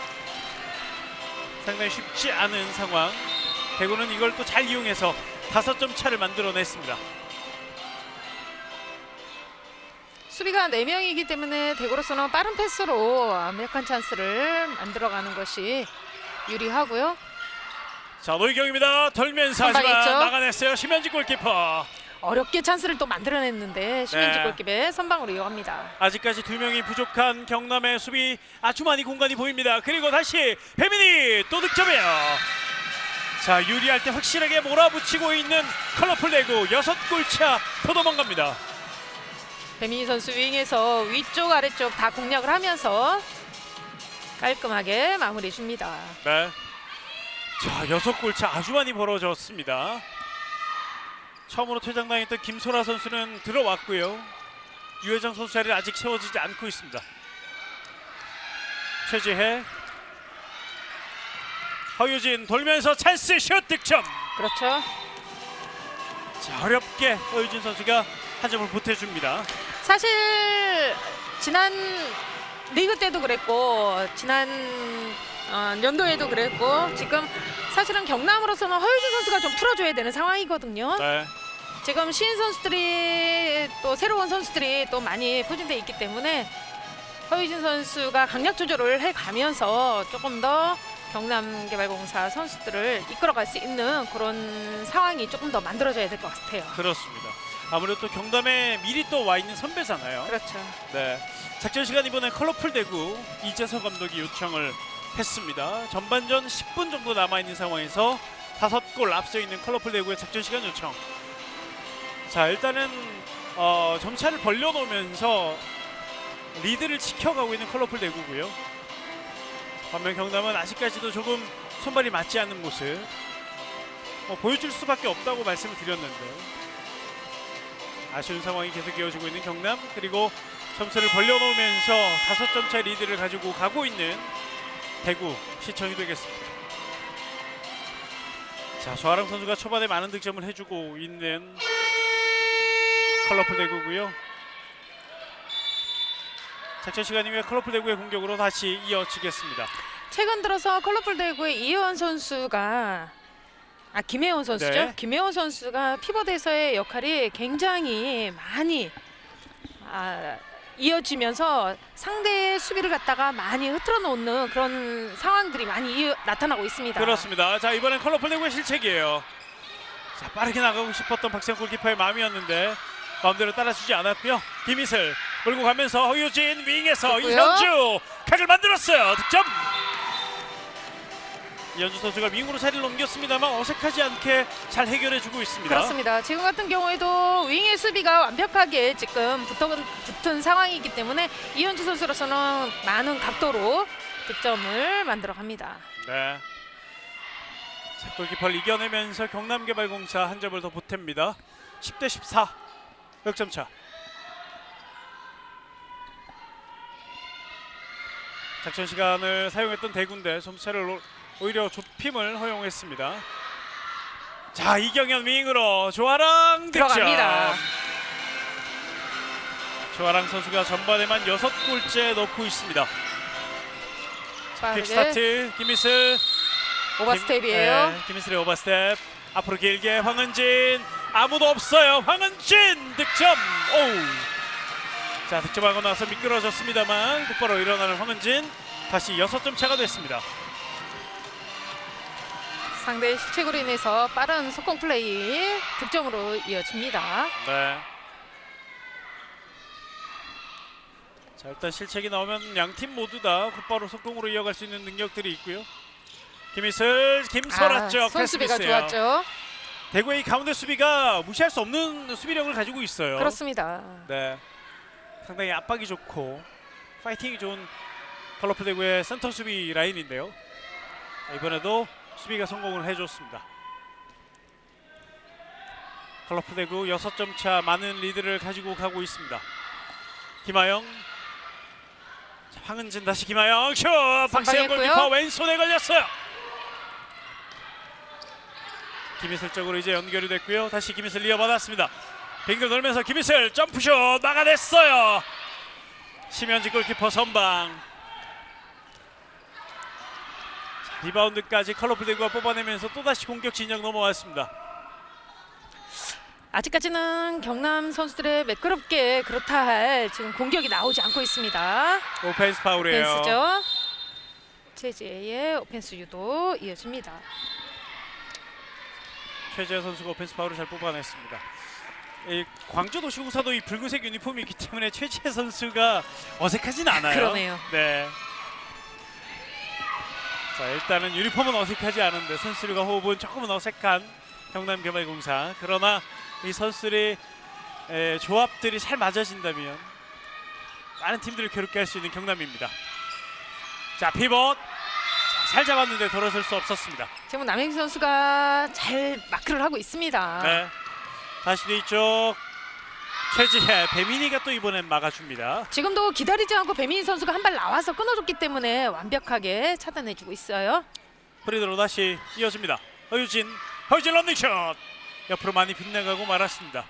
상당히 쉽지 않은 상황. 대구는 이걸 또 잘 이용해서 5점 차를 만들어냈습니다. 수비가 4명이기 때문에 대구로서는 빠른 패스로 완벽한 찬스를 만들어가는 것이 유리하고요. 자, 노희경입니다. 돌면서 하지만 선방했죠. 막아냈어요. 심현지 골키퍼. 어렵게 찬스를 또 만들어냈는데 심현지 네. 골키퍼의 선방으로 이어갑니다. 아직까지 2명이 부족한 경남의 수비 아주 많이 공간이 보입니다. 그리고 다시 배민이 또 득점해요. 자, 유리할 때 확실하게 몰아붙이고 있는 컬러풀 대구 6골차 더 도망갑니다. 배민희 선수 윙에서 위쪽 아래쪽 다 공략을 하면서 깔끔하게 마무리해 줍니다. 네. 자, 6골차 아주 많이 벌어졌습니다. 처음으로 퇴장당했던 김소라 선수는 들어왔고요. 유혜정 선수 자리는 아직 세워지지 않고 있습니다. 최지혜, 허유진 돌면서 찬스 슛 득점. 그렇죠. 자, 어렵게 허유진 선수가 한 점을 보태줍니다. 사실 지난 리그 때도 그랬고 지난 연도에도 그랬고 지금 사실은 경남으로서는 허유진 선수가 좀 풀어줘야 되는 상황이거든요. 네. 지금 신인 선수들이 또 새로운 선수들이 또 많이 포진돼 있기 때문에 허유진 선수가 강약 조절을 해가면서 조금 더 경남개발공사 선수들을 이끌어갈 수 있는 그런 상황이 조금 더 만들어져야 될 것 같아요. 그렇습니다. 아무래도 또 경남에 미리 또 와 있는 선배잖아요. 그렇죠. 네. 작전 시간 이번에 컬러풀 대구 이재석 감독이 요청을 했습니다. 전반전 10분 정도 남아 있는 상황에서 5골 앞서 있는 컬러풀 대구의 작전 시간 요청. 자, 일단은 점차를 벌려놓으면서 리드를 지켜가고 있는 컬러풀 대구고요. 반면 경남은 아직까지도 조금 손발이 맞지 않는 모습 보여줄 수밖에 없다고 말씀을 드렸는데 아쉬운 상황이 계속 이어지고 있는 경남, 그리고 점수를 벌려놓으면서 5점 차 리드를 가지고 가고 있는 대구 시청이 되겠습니다. 자, 조아랑 선수가 초반에 많은 득점을 해주고 있는 컬러풀 대구고요. 작전 시간 이후에 컬러풀 대구의 공격으로 다시 이어지겠습니다. 최근 들어서 컬러풀 대구의 이혜원 선수가 김혜원 선수죠. 네. 김혜원 선수가 피벗에서의 역할이 굉장히 많이 이어지면서 상대의 수비를 갖다가 많이 흐트러 놓는 그런 상황들이 많이 나타나고 있습니다. 그렇습니다. 자, 이번엔 컬러풀 대구의 실책이에요. 자, 빠르게 나가고 싶었던 박세영 골키퍼의 마음이었는데 마음대로 따라주지 않았고요. 김희슬 몰고 가면서 허유진 윙에서 좋고요. 이현주 각을 만들었어요. 득점. 이현주 선수가 윙으로 자리를 옮겼습니다만 어색하지 않게 잘 해결해주고 있습니다. 그렇습니다. 지금 같은 경우에도 윙의 수비가 완벽하게 지금 붙은 상황이기 때문에 이현주 선수로서는 많은 각도로 득점을 만들어갑니다. 네. 자, 골키퍼를 이겨내면서 경남개발공사 한 점을 더 보탭니다. 10대 14 역점차. 작전 시간을 사용했던 대구인데 점차를 오히려 좁힘을 허용했습니다. 자, 이경현 윙으로 조아랑 득점. 들어갑니다. 조아랑 선수가 전반에만 6골째 넣고 있습니다. 빠르게 퀵스타트 김희슬. 오버스텝이에요. 김희슬의 오버스텝. 앞으로 길게 황은진. 아무도 없어요. 황은진 득점. 오우. 자, 득점하고 나서 미끄러졌습니다만 곧바로 일어나는 황은진. 다시 6점 차가 됐습니다. 상대의 실책으로 인해서 빠른 속공 플레이 득점으로 이어집니다. 네. 자, 일단 실책이 나오면 양 팀 모두 다 곧바로 속공으로 이어갈 수 있는 능력들이 있고요. 김희슬, 김설아 쪽 손수비가 패스미스예요. 좋았죠. 대구의 이 가운데 수비가 무시할 수 없는 수비력을 가지고 있어요. 그렇습니다. 네. 상당히 압박이 좋고 파이팅이 좋은 컬러풀 대구의 센터 수비 라인인데요. 이번에도 수비가 성공을 해줬습니다. 컬러풀 대구 6점 차 많은 리드를 가지고 가고 있습니다. 김하영, 자, 황은진 다시 김하영 슛! 박세영 골키퍼 왼손에 걸렸어요. 김희슬 쪽으로 이제 연결이 됐고요. 다시 김희슬 이어받았습니다. 빙글 돌면서 김희슬 점프슛 막아냈어요. 심현지 골키퍼 선방. 자, 리바운드까지 컬러풀 대구가 뽑아내면서 또다시 공격 진영 넘어왔습니다. 아직까지는 경남 선수들의 매끄럽게 그렇다 할 지금 공격이 나오지 않고 있습니다. 오펜스 파울이에요. 오펜스죠. 최지혜의 오펜스 유도 이어집니다. 최재현 선수가 오펜스 파울을 잘 뽑아냈습니다. 이 광주도시공사도 이 붉은색 유니폼이 있기 때문에 최지혜 선수가 어색하진 않아요. 그러네요. 네. 자, 일단은 유니폼은 어색하지 않은데 선수들과 호흡은 조금은 어색한 경남개발공사. 그러나 이 선수들의 조합들이 잘 맞아진다면 많은 팀들을 괴롭게 할 수 있는 경남입니다. 자, 피벗. 잘 잡았는데 돌아설 수 없었습니다. 지금 남혜경 선수가 잘 마크를 하고 있습니다. 네. 다시 뒤쪽 최지혜, 배민이가 또 이번엔 막아줍니다. 지금도 기다리지 않고 배민희 선수가 한 발 나와서 끊어줬기 때문에 완벽하게 차단해주고 있어요. 프리드로 다시 이어집니다. 허유진 런닝샷 옆으로 많이 빗나가고 말았습니다.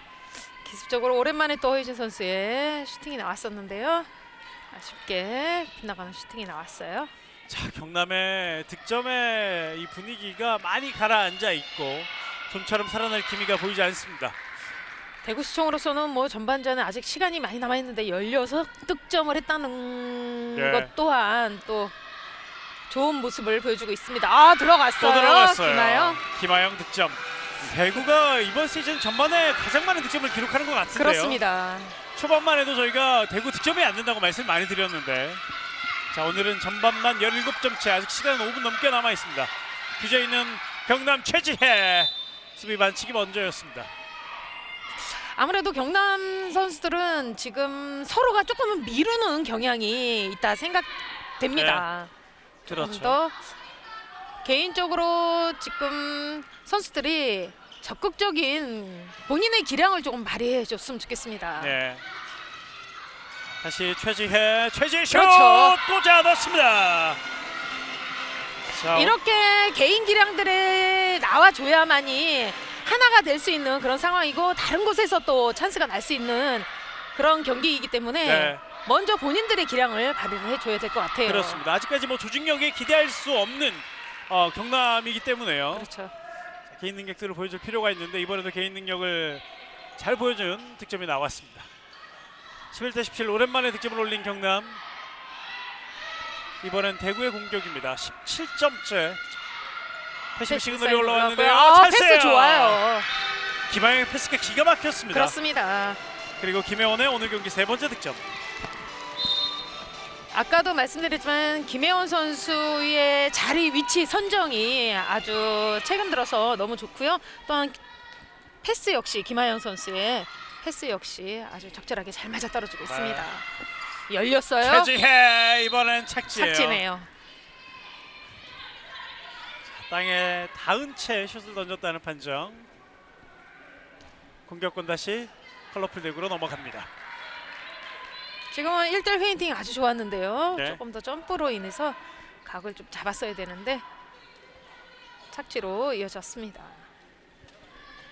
기습적으로 오랜만에 또 허유진 선수의 슈팅이 나왔었는데요. 아쉽게 빗나가는 슈팅이 나왔어요. 자, 경남의 득점의 이 분위기가 많이 가라앉아 있고 좀처럼 살아날 기미가 보이지 않습니다. 대구시청으로서는 뭐 전반전에 아직 시간이 많이 남아있는데 16득점을 했다는 네. 것 또한 또 좋은 모습을 보여주고 있습니다. 들어갔어요. 또 들어갔어요. 김하영. 김하영 득점. 대구가 이번 시즌 전반에 가장 많은 득점을 기록하는 것 같은데요. 그렇습니다. 초반만 해도 저희가 대구 득점이 안 된다고 말씀 많이 드렸는데 자, 오늘은 전반만 17점 차, 아직 시간은 5분 넘게 남아 있습니다. 뒤져 있는 경남 최지혜 수비 반칙이 먼저였습니다. 아무래도 경남 선수들은 지금 서로가 조금은 미루는 경향이 있다 생각됩니다. 그렇죠. 좀 더 개인적으로 지금 선수들이 적극적인 본인의 기량을 조금 발휘해 줬으면 좋겠습니다. 네. 다시 최지혜 슛 그렇죠. 꽂아 넣습니다. 자, 이렇게 개인 기량들에 나와줘야만이 하나가 될 수 있는 그런 상황이고 다른 곳에서 또 찬스가 날 수 있는 그런 경기이기 때문에 네. 먼저 본인들의 기량을 발휘를 해줘야 될 것 같아요. 그렇습니다. 아직까지 뭐 조직력에 기대할 수 없는 경남이기 때문에요. 그렇죠. 자, 개인 능력들을 보여줄 필요가 있는데 이번에도 개인 능력을 잘 보여준 득점이 나왔습니다. 11대 17 오랜만에 득점을 올린 경남. 이번엔 대구의 공격입니다. 17점째. 패시브 시그널이 올라왔는데요. 아, 찬스예요. 패스 좋아요. 김하영의 패스가 기가 막혔습니다. 그렇습니다. 그리고 김혜원의 오늘 경기 세 번째 득점. 아까도 말씀드렸지만 김혜원 선수의 자리 위치 선정이 아주 최근 들어서 너무 좋고요. 또한 패스 역시 김하영 선수의 패스 역시 아주 적절하게 잘 맞아떨어지고 있습니다. 열렸어요. 최지혜 이번엔 착지예요. 착지네요. 땅에 닿은 채 슛을 던졌다는 판정. 공격권 다시 컬러풀 대구로 넘어갑니다. 지금은 1대1 페인팅 아주 좋았는데요. 네. 조금 더 점프로 인해서 각을 좀 잡았어야 되는데 착지로 이어졌습니다.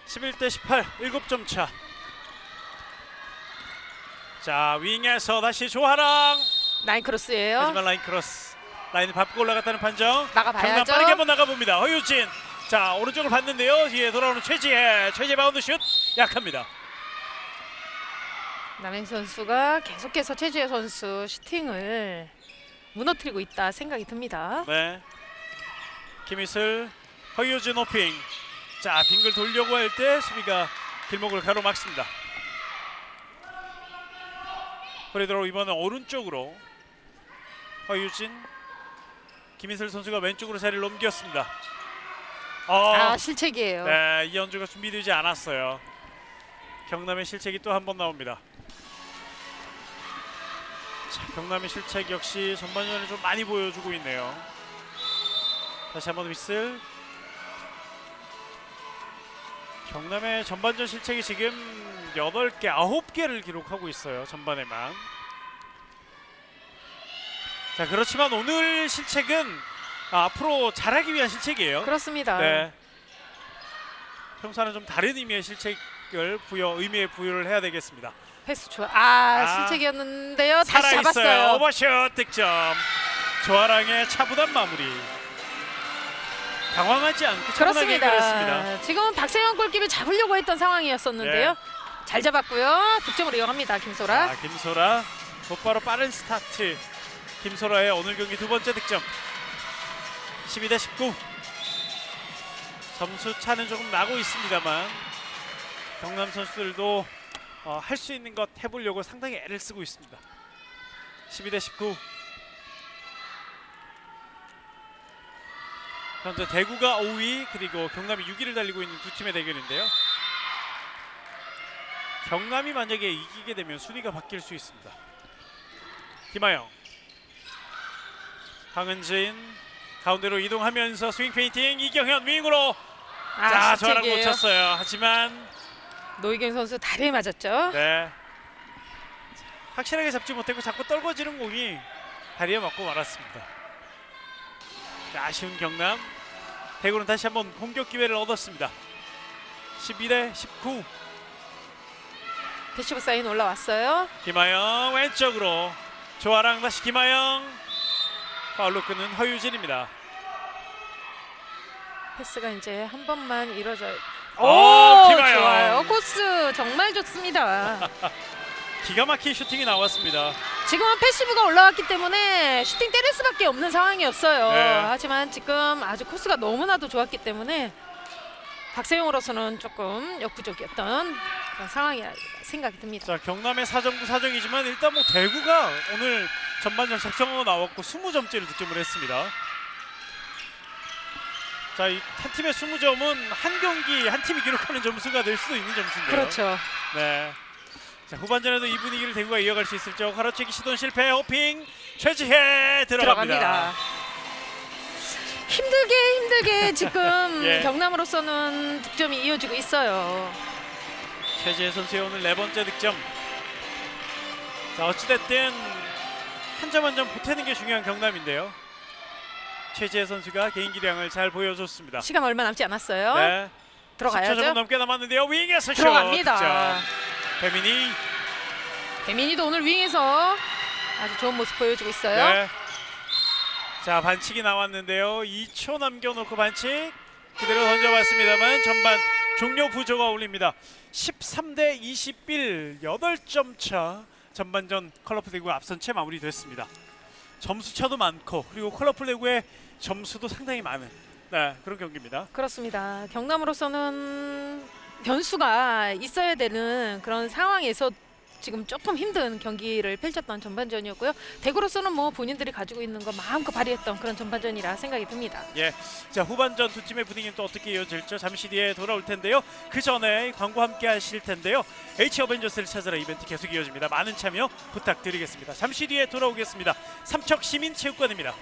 11대 18 7점 차. 자, 윙에서 다시 조하랑. 나인 크로스예요. 하지만 라인 크로스. 라인을 밟고 올라갔다는 판정. 나가봐야죠. 경남 빠르게 한번 나가봅니다. 허유진. 자, 오른쪽을 봤는데요. 뒤에 돌아오는 최지혜. 최지혜 바운드 슛 약합니다. 남행 선수가 계속해서 최지혜 선수 슈팅을 무너뜨리고 있다 생각이 듭니다. 네. 김희슬, 허유진 오핑. 자, 빙글 돌려고 할 때 수비가 길목을 가로막습니다. 그러도록 이번은 오른쪽으로 허유진, 김희슬 선수가 왼쪽으로 자리를 옮겼습니다. 실책이에요. 네, 이현주가 준비되지 않았어요. 경남의 실책이 또 한 번 나옵니다. 자, 경남의 실책 역시 전반전에 좀 많이 보여주고 있네요. 다시 한번 휘슬. 경남의 전반전 실책이 지금 8개, 9개를 기록하고 있어요. 전반에만. 자, 그렇지만 오늘 실책은 앞으로 잘하기 위한 실책이에요. 그렇습니다. 네. 평소와는 좀 다른 의미의 실책을 의미의 부여를 해야 되겠습니다. 패스 좋아. 실책이었는데요. 다시 살아있어요. 잡았어요. 오버슛 득점. 조아랑의 차분한 마무리. 당황하지 않고 차분하게 해결했습니다. 그렇습니다. 지금은 박세영 골키를 잡으려고 했던 상황이었었는데요. 네. 잘 잡았고요. 득점으로 이어갑니다. 김소라. 자, 김소라 곧바로 빠른 스타트. 김소라의 오늘 경기 두 번째 득점. 12대 19. 점수 차는 조금 나고 있습니다만 경남 선수들도 할 수 있는 것 해보려고 상당히 애를 쓰고 있습니다. 12대 19. 현재 대구가 5위 그리고 경남이 6위를 달리고 있는 두 팀의 대결인데요. 경남이 만약에 이기게 되면 순위가 바뀔 수 있습니다. 김하영, 황은진 가운데로 이동하면서 스윙 페인팅. 이경현 윙으로. 자, 저랑 실책이에요. 놓쳤어요. 하지만 노희경 선수 다리에 맞았죠. 네, 확실하게 잡지 못했고 자꾸 떨궈지는 공이 다리에 맞고 말았습니다. 자, 아쉬운 경남. 대구는 다시 한번 공격 기회를 얻었습니다. 12대 19. 패시브 사인 올라왔어요. 김하영 왼쪽으로. 조아랑 다시 김하영. 파울로 끄는 허유진입니다. 패스가 이제 한 번만 이뤄져요. 김하영. 좋아요. 코스 정말 좋습니다. 기가 막힌 슈팅이 나왔습니다. 지금은 패시브가 올라왔기 때문에 슈팅 때릴 수밖에 없는 상황이었어요. 네. 하지만 지금 아주 코스가 너무나도 좋았기 때문에 박세용으로서는 조금 역부족이었던 그런 상황이라 생각이 듭니다. 자, 경남의 사정도 사정이지만 일단 뭐 대구가 오늘 전반전 작성으로 나왔고 20점째를 득점을 했습니다. 자, 이 한 팀의 20점은 한 경기 한 팀이 기록하는 점수가 될 수도 있는 점수인데요. 그렇죠. 네. 자, 후반전에도 이 분위기를 대구가 이어갈 수 있을죠. 가로채기 시도는 실패. 호핑 최지혜 들어갑니다. 힘들게 지금 예. 경남으로서는 득점이 이어지고 있어요. 최지혜 선수의 오늘 4번째 득점. 자, 어찌됐든 한 점 한 점 보태는 게 중요한 경남인데요. 최지혜 선수가 개인 기량을 잘 보여줬습니다. 시간 얼마 남지 않았어요. 네. 10초 들어가야죠. 조금 넘게 남았는데요. 윙에서 슛. 들어갑니다. 득점. 배민이. 배민이도 오늘 윙에서 아주 좋은 모습 보여주고 있어요. 네. 자, 반칙이 나왔는데요. 2초 남겨놓고 반칙 그대로 던져봤습니다만 전반 종료 부조가 울립니다. 13대 21 8점 차. 전반전 컬러풀 대구가 앞선 채 마무리됐습니다. 점수 차도 많고 그리고 컬러풀 대구의 점수도 상당히 많은 그런 경기입니다. 그렇습니다. 경남으로서는 변수가 있어야 되는 그런 상황에서 지금 조금 힘든 경기를 펼쳤던 전반전이었고요. 대구로서는 뭐 본인들이 가지고 있는 거 마음껏 발휘했던 그런 전반전이라 생각이 듭니다. 예, 자, 후반전 두 팀의 분위기는 또 어떻게 이어질죠? 잠시 뒤에 돌아올 텐데요. 그 전에 광고 함께 하실 텐데요. H 어벤져스를 찾아라 이벤트 계속 이어집니다. 많은 참여 부탁드리겠습니다. 잠시 뒤에 돌아오겠습니다. 삼척시민체육관입니다.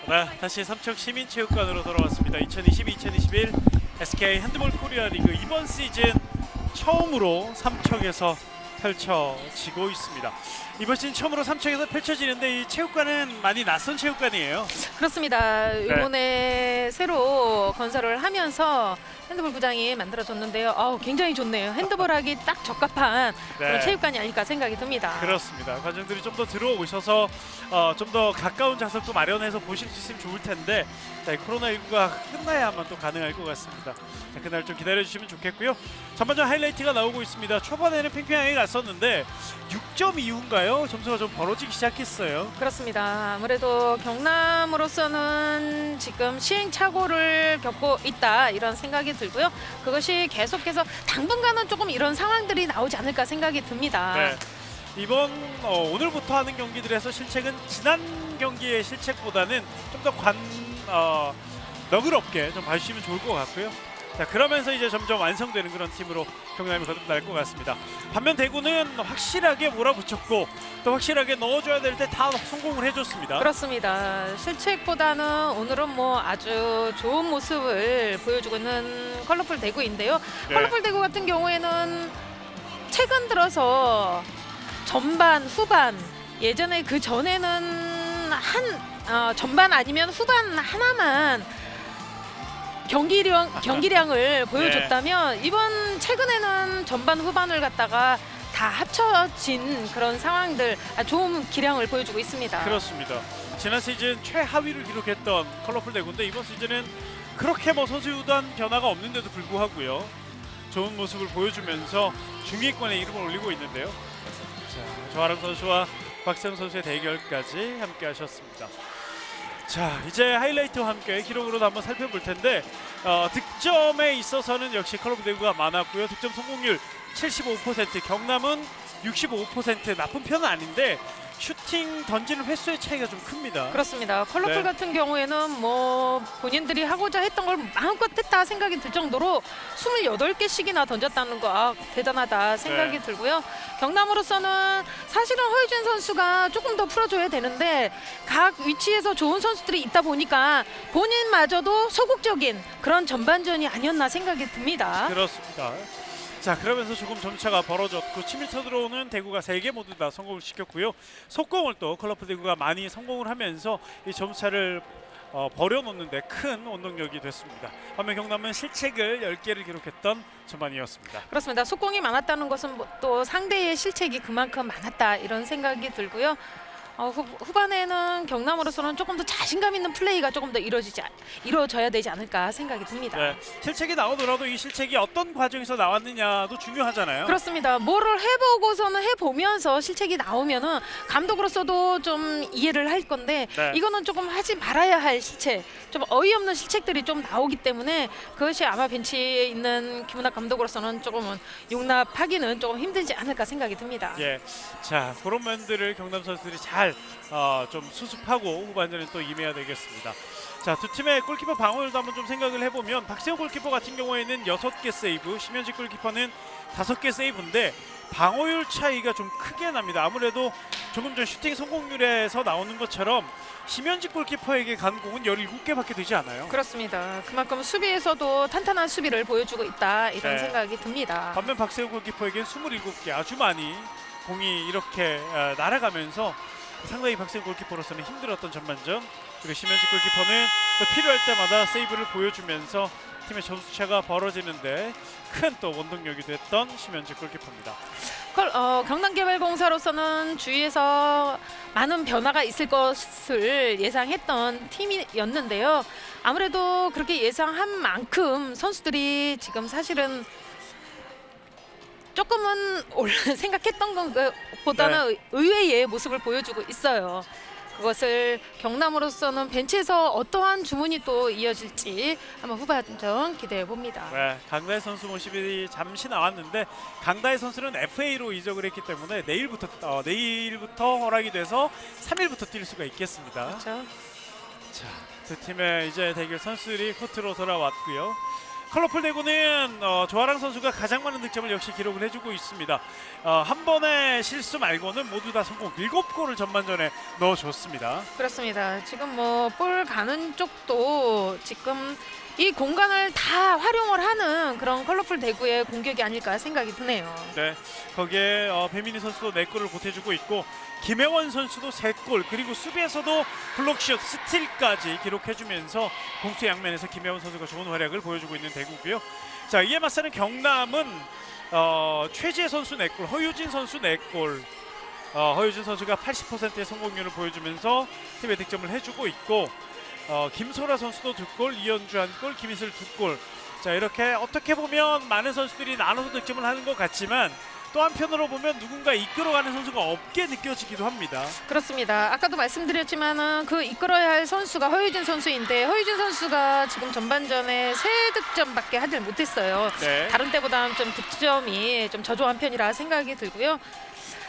네, 다시 삼척시민체육관으로 돌아왔습니다. 2020-2021 SK 핸드볼 코리아 리그 이번 시즌 처음으로 삼척에서 펼쳐지고 있습니다. 이번 시즌 처음으로 삼척에서 펼쳐지는데 이 체육관은 많이 낯선 체육관이에요. 그렇습니다. 이번에 새로 건설을 하면서 핸드볼 구장이 만들어졌는데요. 굉장히 좋네요. 핸드볼하기 딱 적합한 그런 체육관이 아닐까 생각이 듭니다. 그렇습니다. 관중들이 좀 더 들어오셔서 좀 더 가까운 좌석도 마련해서 보실 수 있으면 좋을 텐데 코로나19가 끝나야만 또 가능할 것 같습니다. 자, 그날 좀 기다려주시면 좋겠고요. 전반전 하이라이트가 나오고 있습니다. 초반에는 팽팽하게 갔었는데 6점 이후인가요? 점수가 좀 벌어지기 시작했어요. 그렇습니다. 아무래도 경남으로서는 지금 시행착오를 겪고 있다 이런 생각이 들고요. 그것이 계속해서 당분간은 조금 이런 상황들이 나오지 않을까 생각이 듭니다. 네. 이번 오늘부터 하는 경기들에서 실책은 지난 경기의 실책보다는 좀 더 너그럽게 좀 봐주시면 좋을 것 같고요. 자, 그러면서 이제 점점 완성되는 그런 팀으로 경남이 거듭날 것 같습니다. 반면 대구는 확실하게 몰아붙였고 또 확실하게 넣어줘야 될 때 다 성공을 해줬습니다. 그렇습니다. 실책보다는 오늘은 뭐 아주 좋은 모습을 보여주고 있는 컬러풀 대구인데요. 네. 컬러풀 대구 같은 경우에는 최근 들어서 전반, 후반 예전에 그 전에는 전반 아니면 후반 하나만 경기량을 보여줬다면 이번 최근에는 전반 후반을 갖다가 다 합쳐진 그런 상황들 좋은 기량을 보여주고 있습니다. 그렇습니다. 지난 시즌 최하위를 기록했던 컬러풀 대구인데 이번 시즌은 그렇게 뭐 선수단 변화가 없는데도 불구하고요. 좋은 모습을 보여주면서 중위권에 이름을 올리고 있는데요. 자, 조아람 선수와 박세영 선수의 대결까지 함께 하셨습니다. 자, 이제 하이라이트와 함께 기록으로도 한번 살펴볼 텐데 득점에 있어서는 역시 컬러풀 대구가 많았고요. 득점 성공률 75%, 경남은 65%, 나쁜 편은 아닌데 슈팅 던지는 횟수의 차이가 좀 큽니다. 그렇습니다. 컬러풀 같은 경우에는 뭐 본인들이 하고자 했던 걸 마음껏 했다 생각이 들 정도로 28개씩이나 던졌다는 거 대단하다 생각이 들고요. 경남으로서는 사실은 허유진 선수가 조금 더 풀어줘야 되는데 각 위치에서 좋은 선수들이 있다 보니까 본인마저도 소극적인 그런 전반전이 아니었나 생각이 듭니다. 그렇습니다. 자, 그러면서 조금 점차가 벌어졌고 치밀터 들어오는 대구가 3개 모두 다 성공을 시켰고요. 속공을 또 컬러풀 대구가 많이 성공을 하면서 이 점차를 버려놓는데 큰 원동력이 됐습니다. 반면 경남은 실책을 10개를 기록했던 전반이었습니다. 그렇습니다. 속공이 많았다는 것은 또 상대의 실책이 그만큼 많았다 이런 생각이 들고요. 후반에는 경남으로서는 조금 더 자신감 있는 플레이가 조금 더 이루어져야 되지 않을까 생각이 듭니다. 네, 실책이 나오더라도 이 실책이 어떤 과정에서 나왔느냐도 중요하잖아요. 그렇습니다. 뭐를 해보고서는 해보면서 실책이 나오면은 감독으로서도 좀 이해를 할 건데 네. 이거는 조금 하지 말아야 할 실책, 좀 어이없는 실책들이 좀 나오기 때문에 그것이 아마 벤치에 있는 김은학 감독으로서는 조금은 용납하기는 조금 힘들지 않을까 생각이 듭니다. 예, 자 그런 면들을 경남 선수들이 잘 좀 수습하고 후반전에 또 임해야 되겠습니다. 자, 두 팀의 골키퍼 방어율도 한번 좀 생각을 해보면 박세호 골키퍼 같은 경우에는 6개 세이브, 심현식 골키퍼는 5개 세이브인데 방어율 차이가 좀 크게 납니다. 아무래도 조금 전 슈팅 성공률에서 나오는 것처럼 심현식 골키퍼에게 간 공은 17개밖에 되지 않아요. 그렇습니다. 그만큼 수비에서도 탄탄한 수비를 보여주고 있다 이런 네. 생각이 듭니다. 반면 박세호 골키퍼에겐 27개 아주 많이 공이 이렇게 날아가면서 상당히 박세호 골키퍼로서는 힘들었던 전반전. 그리고 심현식 골키퍼는 또 필요할 때마다 세이브를 보여주면서 팀의 점수차가 벌어지는데 큰 또 원동력이 됐던 심현식 골키퍼입니다. 경남개발공사로서는 주위에서 많은 변화가 있을 것을 예상했던 팀이었는데요. 아무래도 그렇게 예상한 만큼 선수들이 지금 사실은 조금은 생각했던 것보다는 의외의 모습을 보여주고 있어요. 그것을 경남으로서는 벤치에서 어떠한 주문이 또 이어질지 한번 후반전 기대해 봅니다. 네, 강다혜 선수 모습이 잠시 나왔는데 강다혜 선수는 FA로 이적을 했기 때문에 내일부터 허락이 돼서 3일부터 뛸 수가 있겠습니다. 그렇죠. 자, 두 팀의 이제 대결 선수들이 코트로 돌아왔고요. 컬러풀 대구는 조아랑 선수가 가장 많은 득점을 역시 기록을 해주고 있습니다. 한 번의 실수 말고는 모두 다 성공 7골을 전반전에 넣어줬습니다. 그렇습니다. 지금 뭐 볼 가는 쪽도 지금 이 공간을 다 활용을 하는 그런 컬러풀 대구의 공격이 아닐까 생각이 드네요. 네, 거기에 배민희 선수도 4골을 보태주고 있고 김혜원 선수도 3골, 그리고 수비에서도 블록슛, 스틸까지 기록해주면서 공수 양면에서 김혜원 선수가 좋은 활약을 보여주고 있는 대구고요. 자, 이에 맞서는 경남은 최지혜 선수 4골, 허유진 선수 4골, 허유진 선수가 80%의 성공률을 보여주면서 팀에 득점을 해주고 있고 김소라 선수도 2골, 이현주 1골, 김희슬 2골. 자, 이렇게 어떻게 보면 많은 선수들이 나눠서 득점을 하는 것 같지만 또 한편으로 보면 누군가 이끌어가는 선수가 없게 느껴지기도 합니다. 그렇습니다. 아까도 말씀드렸지만은 그 이끌어야 할 선수가 허유진 선수인데 허유진 선수가 지금 전반전에 3득점밖에 하질 못했어요. 네. 다른 때보다는 좀 득점이 좀 저조한 편이라 생각이 들고요.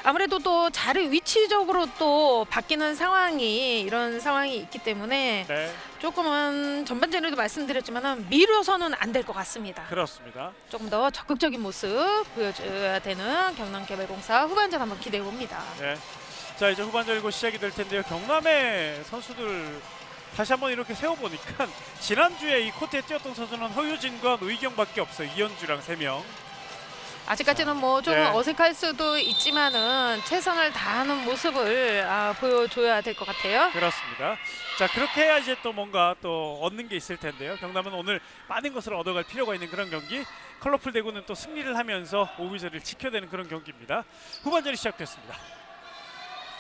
아무래도 또 자리 위치적으로 또 바뀌는 이런 상황이 있기 때문에 네, 조금은 전반전에도 말씀드렸지만은 미뤄서는 안 될 것 같습니다. 그렇습니다. 조금 더 적극적인 모습 보여줘야 되는 경남개발공사 후반전 한번 기대해 봅니다. 네. 자, 이제 후반전이고 시작이 될 텐데요. 경남의 선수들 다시 한번 이렇게 세워보니까 지난주에 이 코트에 뛰었던 선수는 허유진과 노희경밖에 없어요. 이현주랑 3명. 아직까지는 뭐 좀 네. 어색할 수도 있지만은 최선을 다하는 모습을 보여줘야 될 것 같아요. 그렇습니다. 자, 그렇게 해야 이제 또 뭔가 또 얻는 게 있을 텐데요. 경남은 오늘 많은 것을 얻어갈 필요가 있는 그런 경기. 컬러풀 대구는 또 승리를 하면서 5위제를 지켜야 되는 그런 경기입니다. 후반전이 시작됐습니다.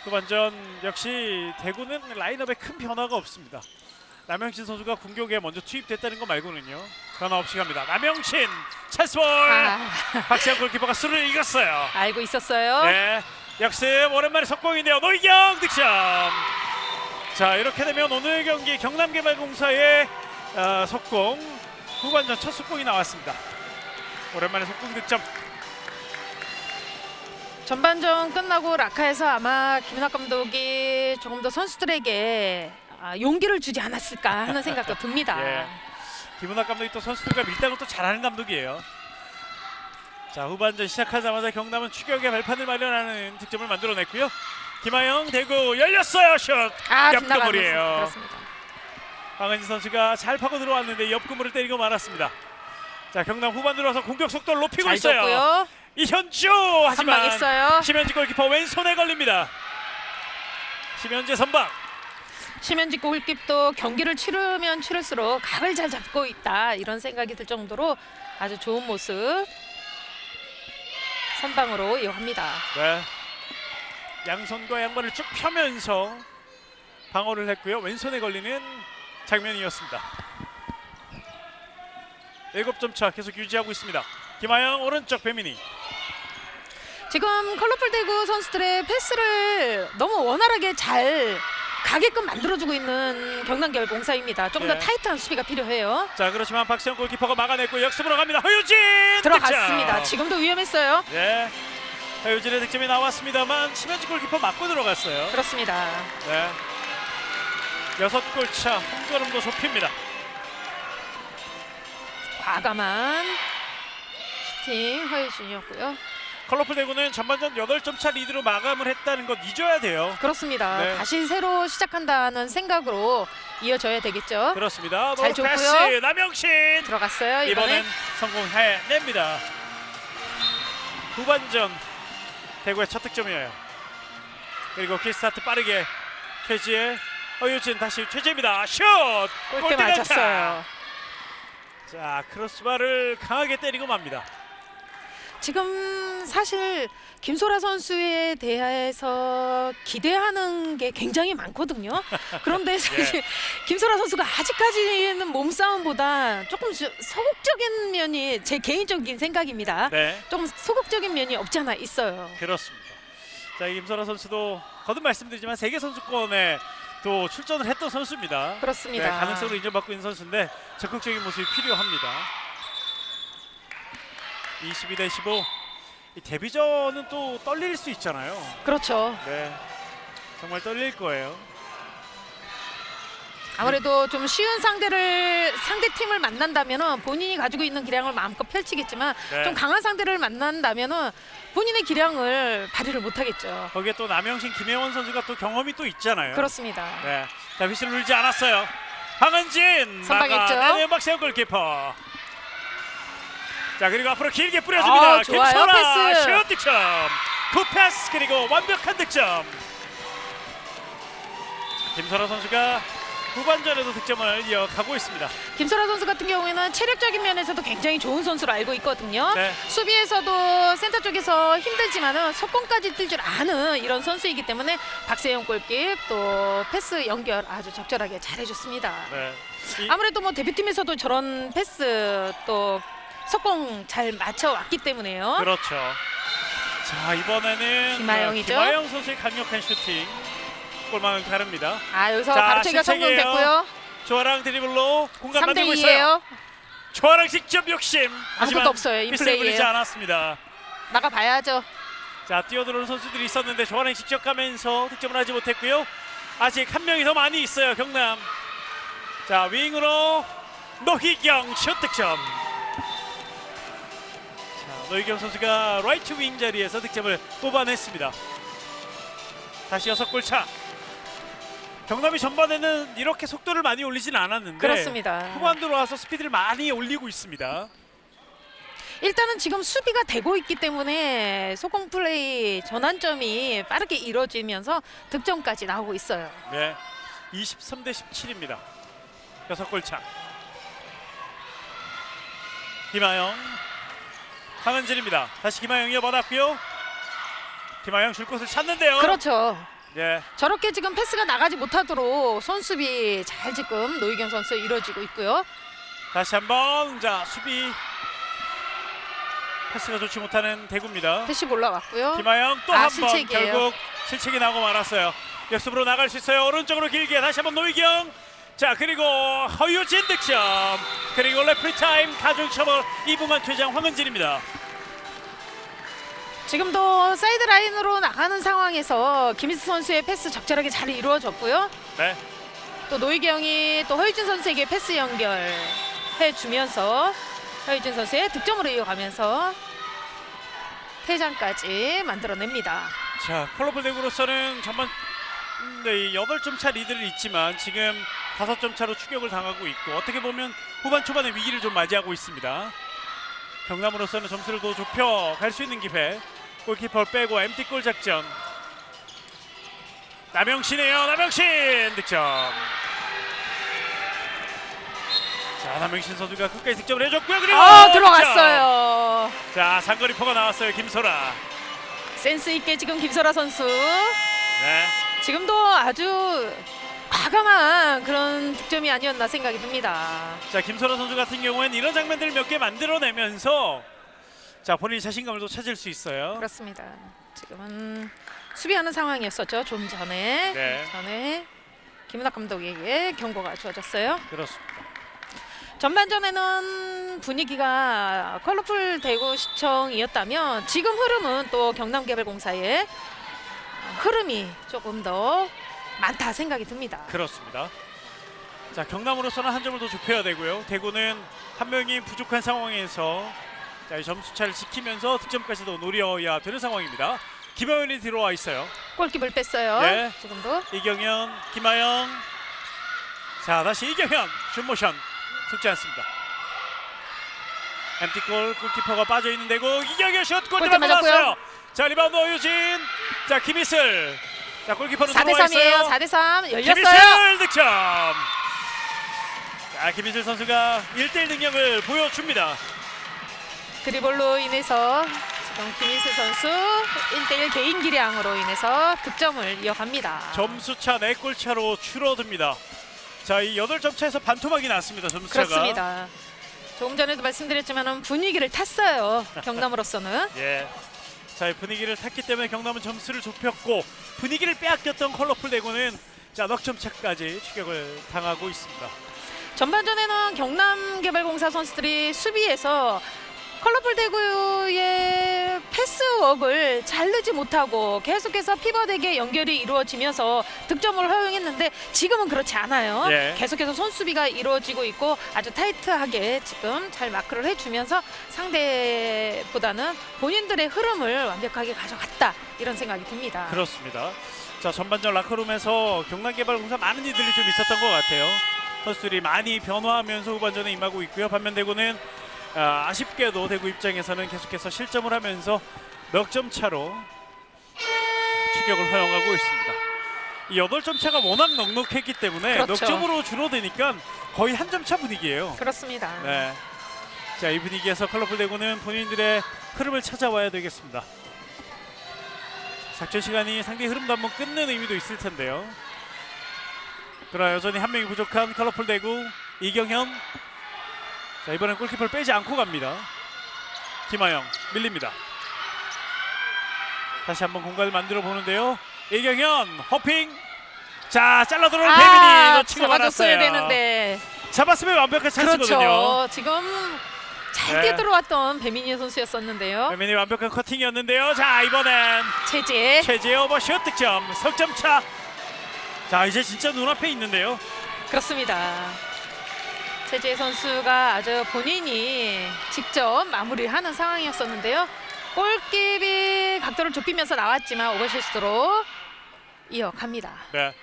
후반전 역시 대구는 라인업에 큰 변화가 없습니다. 남영신 선수가 공격에 먼저 투입됐다는 거 말고는요, 변화 없이 갑니다. 남영신 찬스볼! 박지현 골키퍼가 수를 이겼어요. 알고 있었어요. 네, 역습 오랜만에 석공인데요. 노희경 득점. 자, 이렇게 되면 오늘 경기 경남개발공사의 석공, 후반전 첫 석공이 나왔습니다. 오랜만에 석공 득점. 전반전 끝나고 라카에서 아마 김은학 감독이 조금 더 선수들에게 용기를 주지 않았을까 하는 생각도 듭니다. 예. 김은학 감독이 또 선수들과 밀당을 또 잘하는 감독이에요. 자, 후반전 시작하자마자 경남은 추격의 발판을 마련하는 득점을 만들어냈고요. 김하영 대구 열렸어요. 슛! 옆구물이에요. 그렇습니다. 황은지 선수가 잘 파고 들어왔는데 옆구물을 때리고 말았습니다. 자, 경남 후반 들어서 공격 속도를 높이고 잘 있어요. 줬고요. 이현주 하지만 선방했어요. 심현지 골키퍼 왼손에 걸립니다. 심현지 선방. 심현지 골킵도 경기를 치르면 치를수록 각을 잘 잡고 있다 이런 생각이 들 정도로 아주 좋은 모습 선방으로 이어갑니다. 네. 양손과 양발을 쭉 펴면서 방어를 했고요. 왼손에 걸리는 장면이었습니다. 7점 차 계속 유지하고 있습니다. 김하영 오른쪽 배민희. 지금 컬러풀 대구 선수들의 패스를 너무 원활하게 잘 가게끔 만들어주고 있는 경남계열공사입니다. 좀 더 예. 타이트한 수비가 필요해요. 자, 그렇지만 박세영 골키퍼가 막아냈고 역습으로 갑니다. 허유진 들어갔습니다. 득점! 지금도 위험했어요. 네. 허유진의 득점이 나왔습니다만 심현지 골키퍼 맞고 들어갔어요. 그렇습니다. 네. 6골 차 한 걸음 더 좁힙니다. 과감한 슈팅 허유진이었고요. 컬러풀 대구는 전반전 8점 차 리드로 마감을 했다는 것 잊어야 돼요. 그렇습니다. 네. 다시 새로 시작한다는 생각으로 이어져야 되겠죠. 그렇습니다. 잘 노로 패스 줬고요. 남영신 들어갔어요. 이번엔 이번엔 성공해냅니다. 후반전 대구의 첫 득점이에요. 그리고 킬스타트 빠르게 최지의 허유진 다시 최지입니다. 슛! 골대 골대 맞췄어요. 자, 크로스바를 강하게 때리고 맙니다. 지금 사실 김소라 선수에 대해서 기대하는 게 굉장히 많거든요. 그런데 사실 김소라 선수가 아직까지는 몸싸움보다 조금 소극적인 면이 제 개인적인 생각입니다. 네, 좀 소극적인 면이 없지 않아 있어요. 그렇습니다. 자, 이 김선아 선수도 거듭 말씀드리지만 세계 선수권에 또 출전을 했던 선수입니다. 그렇습니다. 네, 가능성으로 인정받고 있는 선수인데 적극적인 모습이 필요합니다. 22대 15. 이 데뷔전은 또 떨릴 수 있잖아요. 그렇죠. 네, 정말 떨릴 거예요. 아무래도 좀 쉬운 상대 팀을 만난다면은 본인이 가지고 있는 기량을 마음껏 펼치겠지만 네. 좀 강한 상대를 만난다면은 본인의 기량을 발휘를 못하겠죠. 거기에 또 남영신, 김혜원 선수가 또 경험이 또 있잖아요. 그렇습니다. 네, 자, 휘슬을 울지 않았어요. 황은진 선방했죠. 막아내는 박세영 골키퍼. 자, 그리고 앞으로 길게 뿌려줍니다. 좋아요. 김선아 패스. 슛 득점. 굿패스 그리고 완벽한 득점. 김선아 선수가 후반전에도 득점을 이어가고 있습니다. 김소라 선수 같은 경우에는 체력적인 면에서도 굉장히 좋은 선수로 알고 있거든요. 네. 수비에서도 센터 쪽에서 힘들지만은 속공까지 뛸 줄 아는 이런 선수이기 때문에 박세영 골킵 또 패스 연결 아주 적절하게 잘해줬습니다. 네. 아무래도 뭐 대표팀에서도 저런 패스 또 속공 잘 맞춰왔기 때문에요. 그렇죠. 자, 이번에는 김하영이죠. 김하영 선수의 강력한 슈팅 골망을 가릅니다. 아, 여기서 자, 가로채기가 실책이에요. 성공됐고요. 조아랑 드리블로 공간 3대 만들고 있어요. 2예요. 조아랑 직접 욕심. 하지만 아무것도 없어요. 미스를 부리지 인플레이예요. 않았습니다. 나가봐야죠. 자, 뛰어들어오는 선수들이 있었는데 조아랑 직접 가면서 득점을 하지 못했고요. 아직 한 명이 더 많이 있어요, 경남. 자, 윙으로 노희경 슛 득점. 자, 노희경 선수가 라이트 윙 자리에서 득점을 뽑아냈습니다. 다시 6골 차. 경남이 전반에는 이렇게 속도를 많이 올리진 않았는데 그렇습니다. 후반 들어와서 스피드를 많이 올리고 있습니다. 일단은 지금 수비가 되고 있기 때문에 속공 플레이 전환점이 빠르게 이루어지면서 득점까지 나오고 있어요. 네, 23대 17입니다. 6골 차. 김하영, 황은진입니다. 다시 김하영 이어받았고요. 김하영 줄 곳을 찾는데요. 그렇죠. 네, 저렇게 지금 패스가 나가지 못하도록 손수비 잘 지금 노희경 선수 이루어지고 있고요. 다시 한번 자 수비 패스가 좋지 못하는 대구입니다. 패시 올라왔고요. 김하영 또 아, 한 번 실책이에요. 결국 실책이 나고 말았어요. 역습으로 나갈 수 있어요. 오른쪽으로 길게 다시 한번 노희경. 자, 그리고 허유진 득점. 그리고 레프리 타임 가중 처벌 2분간 퇴장 황은진입니다. 지금도 사이드 라인으로 나가는 상황에서 김희수 선수의 패스 적절하게 잘 이루어졌고요. 네, 또 노희경이 또 허유진 선수에게 패스 연결해 주면서 허유진 선수의 득점으로 이어가면서 퇴장까지 만들어냅니다. 자, 컬러풀 대구로서는 전반 8점 차 리드를 있지만 지금 5점 차로 추격을 당하고 있고 어떻게 보면 후반 초반에 위기를 좀 맞이하고 있습니다. 경남으로서는 점수를 더 좁혀 갈 수 있는 기회. 골키퍼 빼고 MT골 작전. 남영신이에요. 남영신 득점. 자, 남영신 선수가 끝까지 득점을 해줬고요. 그리고 들어갔어요. 득점. 자, 장거리퍼가 나왔어요. 김소라. 센스 있게 지금 김소라 선수 네. 지금도 아주 과감한 그런 득점이 아니었나 생각이 듭니다. 자, 김소라 선수 같은 경우에는 이런 장면들을 몇 개 만들어내면서 자, 본인의 자신감을 또 찾을 수 있어요. 그렇습니다. 지금은 수비하는 상황이었었죠. 좀 전에 네. 김은학 감독에게 경고가 주어졌어요. 그렇습니다. 전반전에는 분위기가 컬러풀 대구시청이었다면 지금 흐름은 또 경남개발공사의 흐름이 조금 더 많다 생각이 듭니다. 그렇습니다. 자, 경남으로서는 한 점을 더 좁혀야 되고요. 대구는 한 명이 부족한 상황에서 자, 이 점수차를 지키면서 득점까지도 노려야 되는 상황입니다. 김하연이 들어와 있어요. 골키퍼를 뺐어요. 네. 지금도 이경현, 김하영. 자, 다시 이경현 슛모션 속지 않습니다. 엠티골 골키퍼가 빠져 있는 데고 이경현 슛 골대 맞았어요. 자, 리바운드 오유진. 자, 김희슬. 자, 골키퍼는 4대3이에요. 4대3 열렸어요. 김희슬 득점. 자, 김희슬 선수가 1대1 능력을 보여줍니다. 드리블로 인해서 지금 김희슬 선수 1대1 개인 기량으로 인해서 득점을 이어갑니다. 점수차 4골 차로 줄어듭니다. 자, 이 8점 차에서 반토막이 났습니다. 점수차가. 그렇습니다. 조금 전에도 말씀드렸지만 분위기를 탔어요. 경남으로서는. 예. 자, 분위기를 탔기 때문에 경남은 점수를 좁혔고 분위기를 빼앗겼던 컬러풀 대구는 자, 넉점 차까지 추격을 당하고 있습니다. 전반전에는 경남개발공사 선수들이 수비에서 컬러풀 대구의 패스웍을 잘 넣지 못하고 계속해서 피벗에게 연결이 이루어지면서 득점을 허용했는데 지금은 그렇지 않아요. 예. 계속해서 손수비가 이루어지고 있고 아주 타이트하게 지금 잘 마크를 해주면서 상대보다는 본인들의 흐름을 완벽하게 가져갔다 이런 생각이 듭니다. 그렇습니다. 자, 전반전 라커룸에서 경남개발공사 많은 일들이 좀 있었던 것 같아요. 선수들이 많이 변화하면서 후반전에 임하고 있고요. 반면 대구는 아쉽게도 대구 입장에서는 계속해서 실점을 하면서 몇 점 차로 추격을 허용하고 있습니다. 이 8점 차가 워낙 넉넉했기 때문에 그렇죠. 넉 점으로 줄어드니까 거의 한 점 차 분위기예요. 그렇습니다. 네. 자, 이 분위기에서 컬러풀 대구는 본인들의 흐름을 찾아와야 되겠습니다. 작전 시간이 상대 흐름도 한번 끊는 의미도 있을 텐데요. 그러나 여전히 한 명이 부족한 컬러풀 대구 이경현. 자, 이번엔 골키퍼를 빼지 않고 갑니다. 김하영 밀립니다. 다시 한번 공간을 만들어 보는데요. 이경현 허핑. 자, 잘라 들어오는 배민이 놓치고 잡아줬어야 말았어요. 되는데. 잡았으면 완벽한 찬스거든요. 그렇죠. 지금 잘 네. 뛰어들어왔던 배민희 선수였었는데요. 배민이 완벽한 커팅이었는데요. 자, 이번엔 최재 오버슛 득점. 석점 차. 자, 이제 진짜 눈앞에 있는데요. 그렇습니다. 최재 선수가 아주 본인이 직접 마무리하는 상황이었었는데요. 골키비 각도를 좁히면서 나왔지만 오버슛으로 이어갑니다. 네.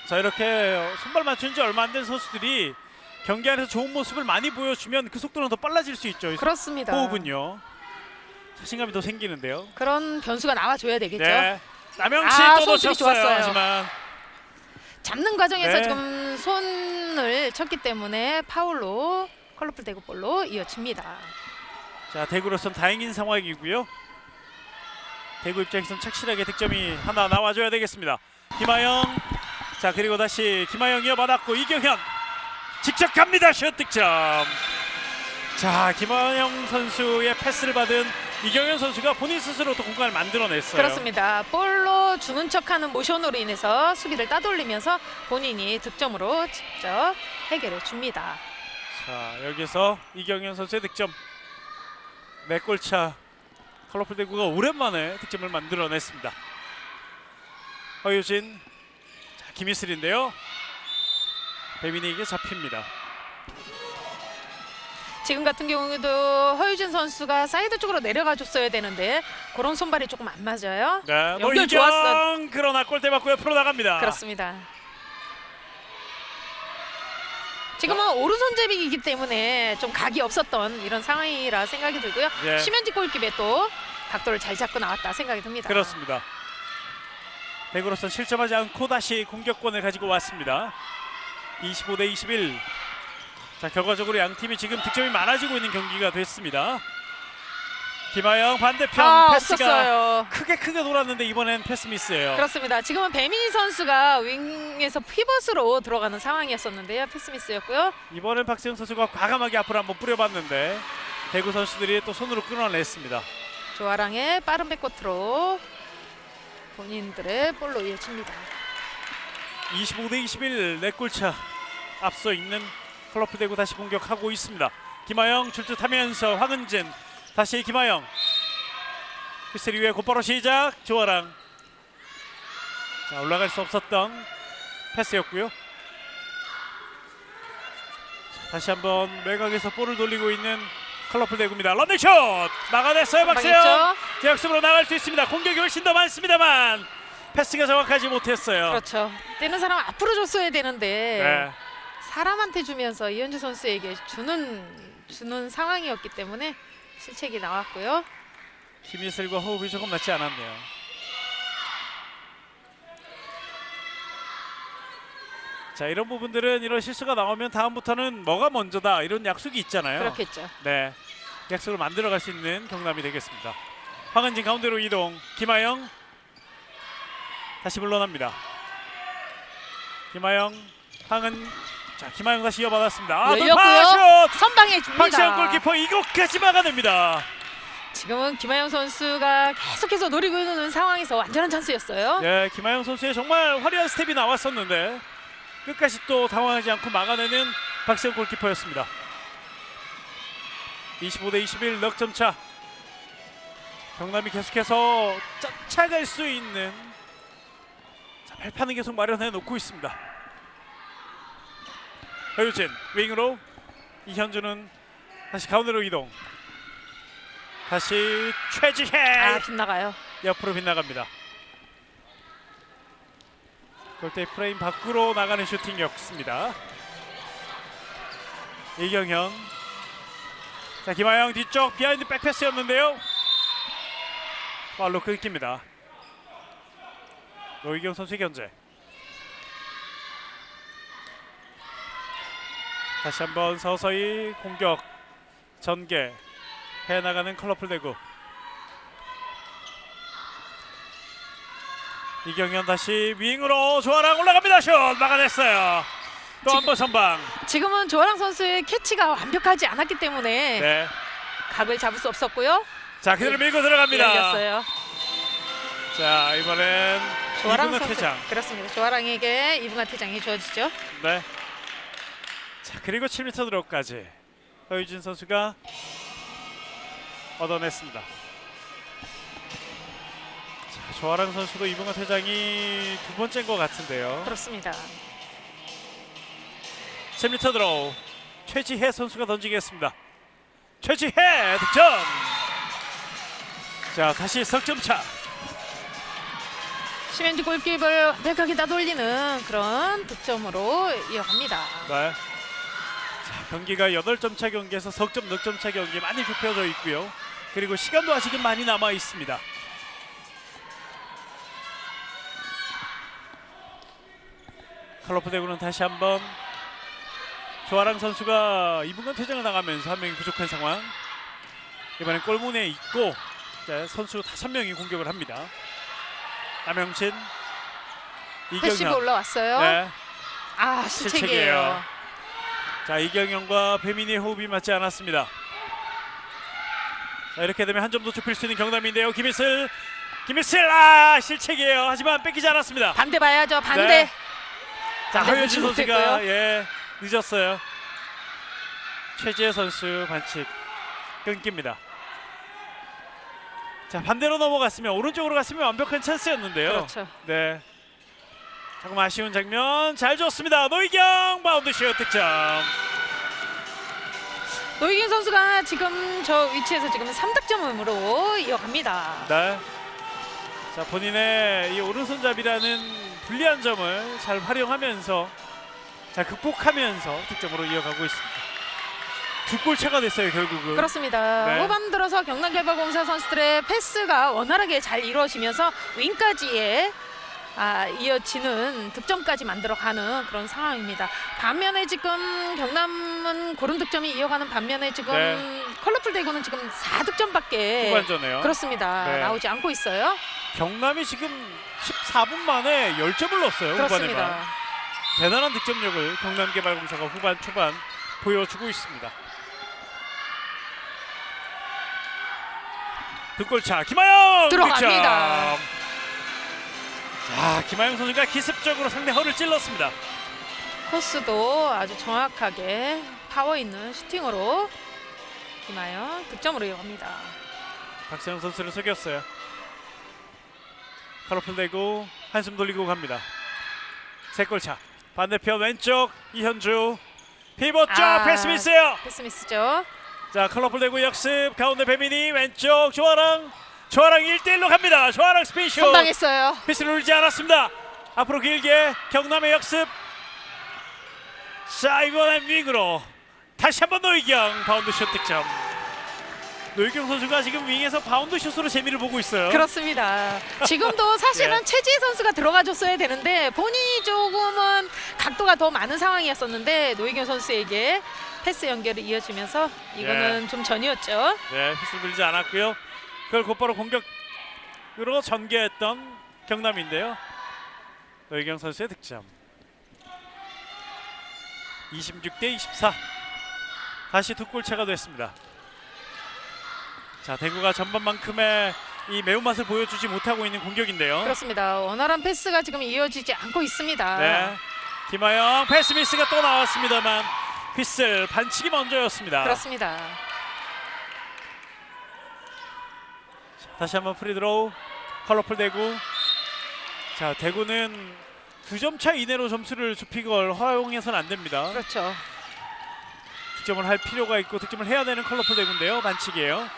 자, 이렇게 손발 맞춘 지 얼마 안 된 선수들이 경기 안에서 좋은 모습을 많이 보여주면 그 속도는 더 빨라질 수 있죠. 그렇습니다. 호흡은요. 자신감이 더 생기는데요. 그런 변수가 나와줘야 되겠죠. 네. 남영씨 또 손수비 놓쳤어요. 좋았어요. 하지만 잡는 과정에서 네. 지금 손을 쳤기 때문에 파울로 컬러풀 대구볼로 이어집니다. 자, 대구로선 다행인 상황이고요. 대구 입장에선 착실하게 득점이 하나 나와줘야 되겠습니다. 김하영. 자, 그리고 다시 김하영 이어받았고 이경현 직접 갑니다. 슛 득점. 자, 김하영 선수의 패스를 받은 이경현 선수가 본인 스스로 또 공간을 만들어냈어요. 그렇습니다. 볼로 주는 척하는 모션으로 인해서 수비를 따돌리면서 본인이 득점으로 직접 해결해 줍니다. 자, 여기서 이경현 선수의 득점. 4골 차. 컬러풀 대구가 오랜만에 득점을 만들어냈습니다. 허유진. 자, 김희슬인데요. 배민이에게 잡힙니다. 지금 같은 경우에도 허유진 선수가 사이드 쪽으로 내려가 줬어야 되는데 그런 손발이 조금 안 맞아요. 네, 연결 좋았어. 그러나 골대 맞고 옆으로 나갑니다. 그렇습니다. 지금은 오른손잡이이기 때문에 좀 각이 없었던 이런 상황이라 생각이 들고요. 예. 심현지 골키에 또 각도를 잘 잡고 나왔다 생각이 듭니다. 그렇습니다. 대구로선 실점하지 않고 다시 공격권을 가지고 왔습니다. 25대 21. 자, 결과적으로 양 팀이 지금 득점이 많아지고 있는 경기가 됐습니다. 김하영 반대편 패스가 없었어요. 크게 돌았는데 이번엔 패스 미스예요. 그렇습니다. 지금은 배민희 선수가 윙에서 피벗으로 들어가는 상황이었었는데요. 패스 미스였고요. 이번엔 박세영 선수가 과감하게 앞으로 한번 뿌려봤는데 대구 선수들이 또 손으로 끊어냈습니다. 조아랑의 빠른 백코트로 본인들의 볼로 이어집니다. 25대 21 4골차 앞서 있는 클로프 대구 다시 공격하고 있습니다. 김하영 출투하면서 황은진 다시 김하영 휘슬 위에 곧바로 시작. 조아랑 자, 올라갈 수 없었던 패스였고요. 자, 다시 한번 외곽에서 볼을 돌리고 있는 클로프 대구입니다. 런닝슛 막아냈어요. 박세영 방했죠? 제역습으로 나갈 수 있습니다. 공격이 훨씬 더 많습니다만 패스가 정확하지 못했어요. 그렇죠. 뛰는 사람 앞으로 줬어야 되는데 네. 사람한테 주면서 이현주 선수에게 주는 상황이었기 때문에 실책이 나왔고요. 김희슬과 호흡이 조금 맞지 않았네요. 자, 이런 부분들은 이런 실수가 나오면 다음부터는 뭐가 먼저다 이런 약속이 있잖아요. 그렇겠죠. 네, 약속을 만들어갈 수 있는 경남이 되겠습니다. 황은진 가운데로 이동. 김하영 다시 물러납니다. 김하영, 황은 자, 김하영 다시 이어받았습니다. 아, 열렸고요. 돌파슛! 선방해 줍니다. 박세영 골키퍼 이곳까지 막아냅니다. 지금은 김하영 선수가 계속해서 노리고 있는 상황에서 완전한 찬스였어요. 네, 김하영 선수의 정말 화려한 스텝이 나왔었는데 끝까지 또 당황하지 않고 막아내는 박세영 골키퍼였습니다. 25대 21 넉점 차. 경남이 계속해서 쫓아갈 수 있는 자, 발판은 계속 마련해 놓고 있습니다. 허유진 윙으로 이현주는 다시 가운데로 이동. 다시 최지혜 빗나가요. 옆으로 빗나갑니다. 골대 프레임 밖으로 나가는 슈팅이었습니다. 이경현. 자, 김하영 뒤쪽 비하인드 백패스였는데요. 발로 끊깁니다. 노희경 선수의 견제. 다시 한번 서서히 공격 전개 해나가는 컬러풀 대구. 이경현 다시 윙으로 조아랑 올라갑니다. 슛 막아냈어요. 또 한 번 선방. 지금은 조아랑 선수의 캐치가 완벽하지 않았기 때문에 네. 각을 잡을 수 없었고요. 자, 그대로 밀고 들어갑니다. 열렸어요. 자, 이번엔 조아랑 이분은 선수. 퇴장. 그렇습니다. 조아랑에게 이분간 퇴장이 주어지죠. 네. 자, 그리고 7m 드롭까지 허유진 선수가 얻어냈습니다. 자, 조아랑 선수도 이분간 퇴장이 두 번째인 것 같은데요. 그렇습니다. 7m 드로우 최지혜 선수가 던지겠습니다. 최지혜 득점. 자, 다시 석점차. 심현지 골키퍼를 완벽하게 따돌리는 그런 득점으로 이어갑니다. 네. 자, 경기가 8점 차 경기에서 석점 넉점 차 경기 많이 좁혀져 있고요. 그리고 시간도 아직은 많이 남아 있습니다. 컬러풀 대구는 다시 한번 조아랑 선수가 2분간 퇴장을 당하면서 한 명이 부족한 상황. 이번엔 골문에 있고 선수 5명이 공격을 합니다. 남영진, 패시브 이경현. 올라왔어요. 네. 아, 실책이에요. 실책이에요. 자, 이경영과 배민희의 호흡이 맞지 않았습니다. 자, 이렇게 되면 한 점 더 좁힐 수 있는 경남인데요. 김희슬 실책이에요. 하지만 뺏기지 않았습니다. 반대 봐야죠. 반대. 네. 자, 반대 허유진 보지 선수가 못했고요. 늦었어요. 최지혜 선수 반칙 끊깁니다. 자, 반대로 넘어갔으면 오른쪽으로 갔으면 완벽한 찬스였는데요. 그렇죠. 네. 조금 아쉬운 장면. 잘 줬습니다. 노희경 바운드슛 득점. 노희경 선수가 지금 저 위치에서 지금 3득점으로 이어갑니다. 네. 자, 본인의 이 오른손잡이라는 불리한 점을 잘 활용하면서 자, 극복하면서 득점으로 이어가고 있습니다. 두 골 차가 됐어요, 결국은. 그렇습니다. 네. 후반 들어서 경남개발공사 선수들의 패스가 원활하게 잘 이루어지면서 윙까지의 이어지는 득점까지 만들어가는 그런 상황입니다. 반면에 지금 경남은 고른 득점이 이어가는 반면에 지금 네. 컬러풀 대구는 지금 4득점밖에 후반전에요. 그렇습니다. 네. 나오지 않고 있어요. 경남이 지금 14분 만에 10점을 넣었어요. 그렇습니다. 후반에만. 대단한 득점력을 경남개발공사가 후반 초반 보여주고 있습니다. 두 골차 김하영 들어갑니다. 득점. 자, 김하영 선수가 기습적으로 상대 허를 찔렀습니다. 코스도 아주 정확하게 파워 있는 슈팅으로 김하영 득점으로 이어갑니다. 박세영 선수를 속였어요. 컬러풀 대구 한숨 돌리고 갑니다. 세 골차. 반대편 왼쪽 이현주 피벗점 패스 미스예요. 패스 미스죠. 자, 컬러풀 대구 역습. 가운데 배민이 왼쪽 조아랑 1대1로 갑니다. 조아랑 스피슛. 선방했어요. 패스를 울지 않았습니다. 앞으로 길게 경남의 역습. 자, 이번엔 윙으로 다시 한번 노희경 바운드 슛 득점. 노희경 선수가 지금 윙에서 바운드 슛으로 재미를 보고 있어요. 그렇습니다. 지금도 사실은 예. 최지혜 선수가 들어가줬어야 되는데 본인이 조금은 각도가 더 많은 상황이었었는데 노희경 선수에게 패스 연결이 이어지면서 이거는 좀 전이었죠. 네, 패스 들지 않았고요. 그걸 곧바로 공격으로 전개했던 경남인데요. 노희경 선수의 득점. 26대 24. 다시 두 골차가 됐습니다. 자, 대구가 전반만큼의 이 매운맛을 보여주지 못하고 있는 공격인데요. 그렇습니다. 원활한 패스가 지금 이어지지 않고 있습니다. 네, 김하영 패스 미스가 또 나왔습니다만 휘슬 반칙이 먼저였습니다. 그렇습니다. 다시 한번 프리드로우 컬러풀 대구. 자, 대구는 2점 차 이내로 점수를 좁히걸 허용해서는 안 됩니다. 그렇죠. 득점을 할 필요가 있고 득점을 해야 되는 컬러풀 대구인데요. 반칙이에요.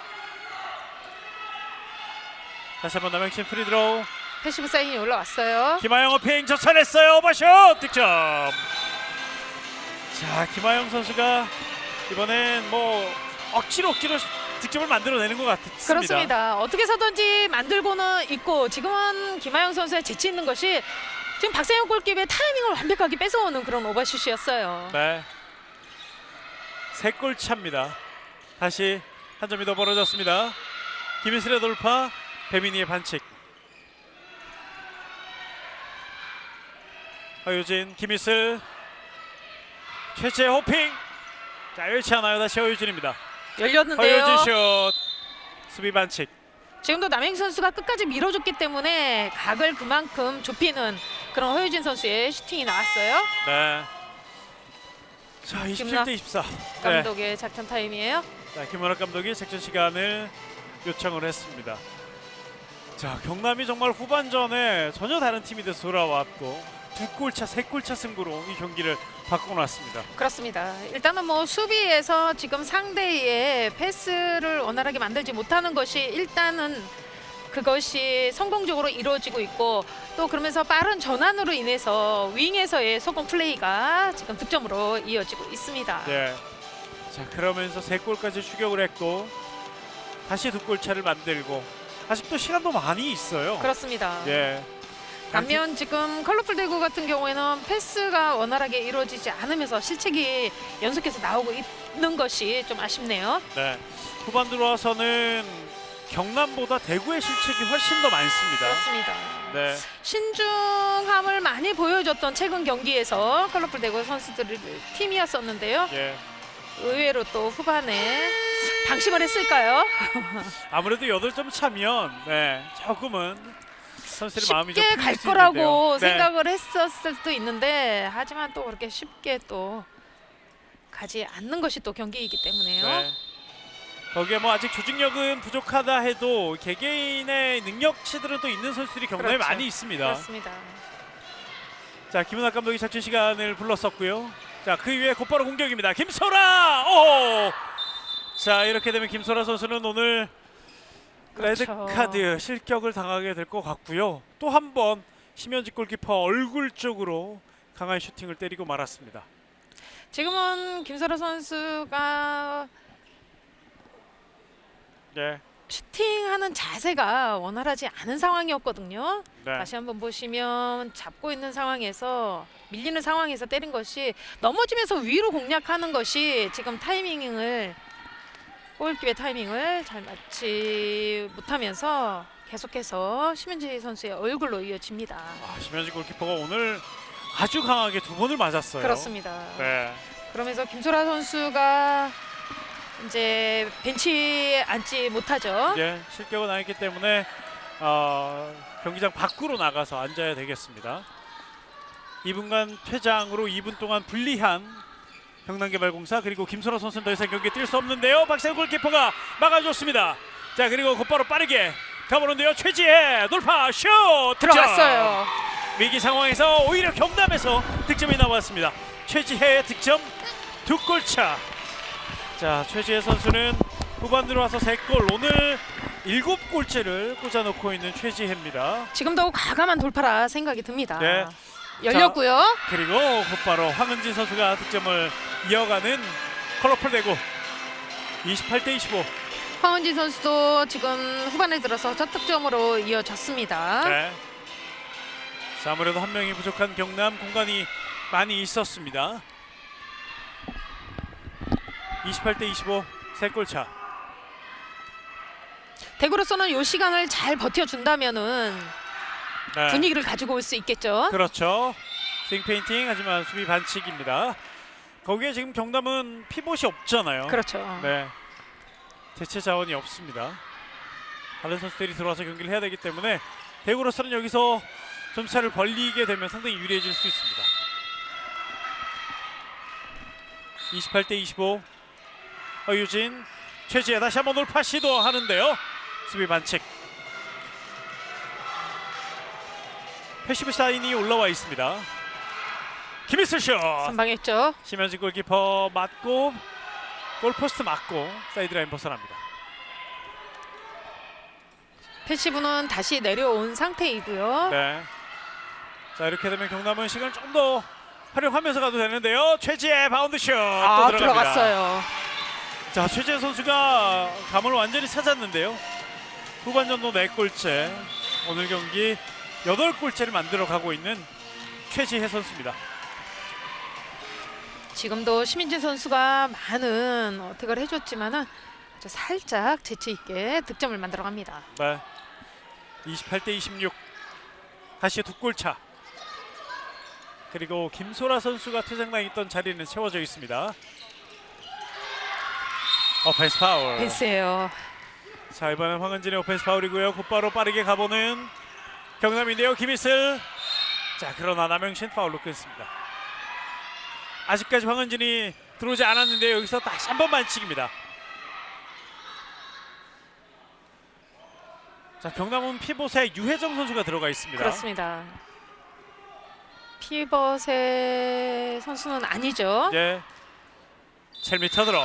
다시 한번 남영신 프리드로우. 패시브 사인이 올라왔어요. 김하영 어핑 젖혀냈어요. 오버슛 득점. 자, 김하영 선수가 이번엔 뭐 억지로 득점을 만들어내는 것 같습니다. 그렇습니다. 어떻게 해서든지 만들고는 있고 지금은 김하영 선수의 재치 있는 것이 지금 박세영 골키퍼의 타이밍을 완벽하게 뺏어오는 그런 오버슛이었어요. 네. 세 골 차입니다. 다시 한 점이 더 벌어졌습니다. 김희슬의 돌파, 배민희의 반칙. 허유진, 김희슬, 최재 호핑. 자, 열지 않아요. 다시 허유진입니다. 열렸는데요. 허유진 슛. 수비 반칙. 지금도 남행 선수가 끝까지 밀어줬기 때문에 각을 그만큼 좁히는 그런 허유진 선수의 슈팅이 나왔어요. 네. 자, 27대 24. 네. 감독의 작전 타임이에요. 자, 김원학 감독이 작전 시간을 요청을 했습니다. 자, 경남이 정말 후반전에 전혀 다른 팀이 돼서 돌아왔고 두 골차, 세 골차 승부로 이 경기를 바꿔놨습니다. 그렇습니다. 일단은 뭐 수비에서 지금 상대의 패스를 원활하게 만들지 못하는 것이 일단은 그것이 성공적으로 이루어지고 있고 또 그러면서 빠른 전환으로 인해서 윙에서의 속공 플레이가 지금 득점으로 이어지고 있습니다. 네. 자, 그러면서 세 골까지 추격을 했고 다시 두 골차를 만들고 아직도 시간도 많이 있어요. 그렇습니다. 예. 반면 지금 컬러풀 대구 같은 경우에는 패스가 원활하게 이루어지지 않으면서 실책이 연속해서 나오고 있는 것이 좀 아쉽네요. 네. 후반 들어와서는 경남보다 대구의 실책이 훨씬 더 많습니다. 그렇습니다. 네. 신중함을 많이 보여줬던 최근 경기에서 컬러풀 대구 선수들 팀이었었는데요. 예. 의외로 또 후반에 방심을 했을까요? 아무래도 8점 차면 네, 조금은 선수들의 마음이 좀 쉽게 풀릴 갈 수 있는데요. 거라고 네. 생각을 했었을 수도 있는데 하지만 또 그렇게 쉽게 또 가지 않는 것이 또 경기이기 때문에요. 네. 거기에 뭐 아직 조직력은 부족하다 해도 개개인의 능력치들은 또 있는 선수들이 경남에 그렇죠. 많이 있습니다. 그렇습니다. 자, 김은학 감독이 작전 시간을 불렀었고요. 자, 그 이후에 곧바로 공격입니다. 김소라! 오! 자, 이렇게 되면 김소라 선수는 오늘 그렇죠. 레드카드 실격을 당하게 될 것 같고요. 또 한 번 심현직 골키퍼 얼굴 쪽으로 강한 슈팅을 때리고 말았습니다. 지금은 김설아 선수가 네. 슈팅하는 자세가 원활하지 않은 상황이었거든요. 네. 다시 한번 보시면 잡고 있는 상황에서 밀리는 상황에서 때린 것이 넘어지면서 위로 공략하는 것이 지금 타이밍을 골키의 타이밍을 잘 맞지 못하면서 계속해서 심현지 선수의 얼굴로 이어집니다. 심현지 골키퍼가 오늘 아주 강하게 2번을 맞았어요. 그렇습니다. 네. 그러면서 김소라 선수가 이제 벤치에 앉지 못하죠. 예, 실격은 아니기 때문에 경기장 밖으로 나가서 앉아야 되겠습니다. 2분간 퇴장으로 2분 동안 불리한 경남개발공사 그리고 김소라 선수는 더 이상 경기에 뛸 수 없는데요. 박세훈 골키퍼가 막아줬습니다. 자, 그리고 곧바로 빠르게 가보는데요. 최지혜 돌파 슛 들어갔어요. 위기 상황에서 오히려 경남에서 득점이 나왔습니다. 최지혜의 득점 2골 차. 자, 최지혜 선수는 후반 들어와서 3골, 오늘 7골째를 꽂아놓고 있는 최지혜입니다. 지금도 과감한 돌파라 생각이 듭니다. 네. 열렸고요. 그리고 곧바로 황은진 선수가 득점을 이어가는 컬러풀 대구 28대25. 황은지 선수도 지금 후반에 들어서 첫 득점으로 이어졌습니다. 네. 자, 아무래도 한 명이 부족한 경남 공간이 많이 있었습니다. 28대25 3골 차. 대구로서는 이 시간을 잘 버텨준다면은 네. 분위기를 가지고 올 수 있겠죠. 그렇죠. 스윙 페인팅 하지만 수비 반칙입니다. 거기에 지금 경남은 피봇이 없잖아요. 그렇죠. 네. 대체 자원이 없습니다. 다른 선수들이 들어와서 경기를 해야 되기 때문에 대구로서는 여기서 점차를 벌리게 되면 상당히 유리해질 수 있습니다. 28대25 허유진, 최지혜 다시 한번 돌파 시도하는데요. 수비 반칙. 패시브 사인이 올라와 있습니다. 김희슬 슛. 선방했죠. 심현지 골키퍼 맞고 골포스트 맞고 사이드라인 벗어납니다. 패시브는 다시 내려온 상태이고요. 네. 자, 이렇게 되면 경남은 시간을 좀 더 활용하면서 가도 되는데요. 최지혜 바운드 슛 또 들어갑니다. 들어갔어요. 자, 최지혜 선수가 감을 완전히 찾았는데요. 후반전도 4골째, 오늘 경기 8골째를 만들어가고 있는 최지혜 선수입니다. 지금도 심인진 선수가 많은 어택을 해줬지만은 아주 살짝 재치 있게 득점을 만들어갑니다. 네. 28대26 다시 2골 차. 그리고 김소라 선수가 퇴장당에 있던 자리는 채워져 있습니다. 오펜스 파울. 패스예요. 자, 이번엔 황은진의 오펜스 파울이고요. 곧바로 빠르게 가보는 경남인데요. 김희슬. 자, 그러나 남영신 파울로 끊습니다. 아직까지 황은진이 들어오지 않았는데요. 여기서 다시 한번 반칙입니다. 자, 경남은 피봇에 유혜정 선수가 들어가 있습니다. 그렇습니다. 피벗의 선수는 아니죠. 네. 7m 드로.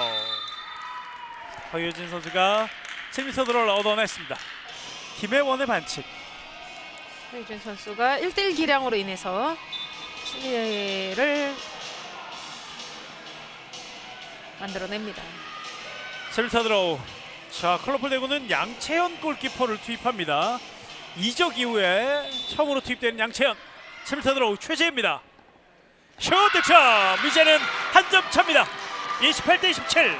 허유진 선수가 7m 드로를 얻어냈습니다. 김혜원의 반칙. 허유진 선수가 1대1 기량으로 인해서 피해를 만들어냅니다. 7m 드로. 자, 컬러풀 대구는 양채현 골키퍼를 투입합니다. 이적 이후에 처음으로 투입된 양채현. 7m 드로 최재입니다. 슛 득점. 이제는 한 점 차입니다. 28대27.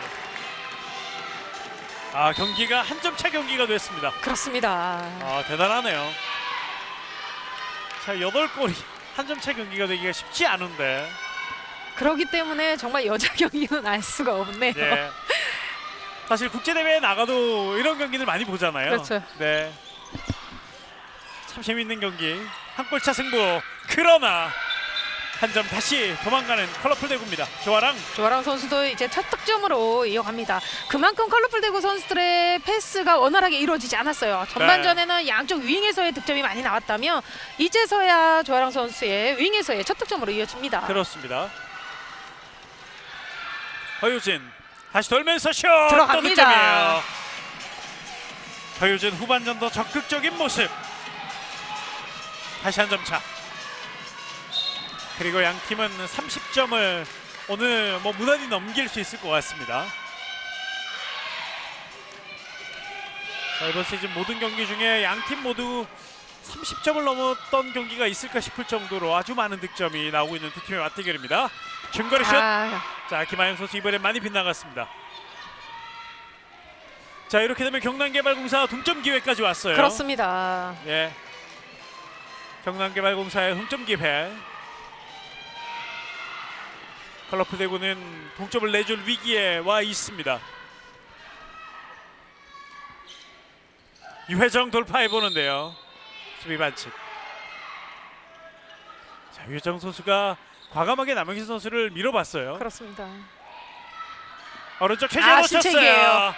아, 경기가 한 점 차 경기가 됐습니다. 그렇습니다. 아, 대단하네요. 자, 8골이 한 점 차 경기가 되기가 쉽지 않은데. 그렇기 때문에 정말 여자 경기는 알 수가 없네요. 예. 사실 국제대회에 나가도 이런 경기를 많이 보잖아요. 그렇죠. 네. 참 재밌는 경기. 한 골차 승부. 그러나 한 점 다시 도망가는 컬러풀 대구입니다. 조아랑 선수도 이제 첫 득점으로 이어갑니다. 그만큼 컬러풀 대구 선수들의 패스가 원활하게 이루어지지 않았어요. 전반전에는 양쪽 윙에서의 득점이 많이 나왔다면 이제서야 조아랑 선수의 윙에서의 첫 득점으로 이어집니다. 그렇습니다. 허유진 다시 돌면서 슛! 들어갑니다. 또 득점이에요. 허유진 후반전도 적극적인 모습. 다시 한 점 차. 그리고 양 팀은 30점을 오늘 뭐 무난히 넘길 수 있을 것 같습니다. 자, 이번 시즌 모든 경기 중에 양 팀 모두 30점을 넘었던 경기가 있을까 싶을 정도로 아주 많은 득점이 나오고 있는 두 팀의 맞대결입니다. 중거리 슛. 자, 김하영 선수 이번엔 많이 빗나갔습니다. 자, 이렇게 되면 경남개발공사 동점 기회까지 왔어요. 그렇습니다. 예. 경남개발공사의 동점 기회. 컬러풀 대구는 동점을 내줄 위기에 와 있습니다. 유혜정 돌파해 보는데요. 수비 반칙. 자, 유혜정 선수가 과감하게 남영신 선수를 밀어봤어요. 그렇습니다. 오른쪽 최지현 실책이에요. 놓쳤어요.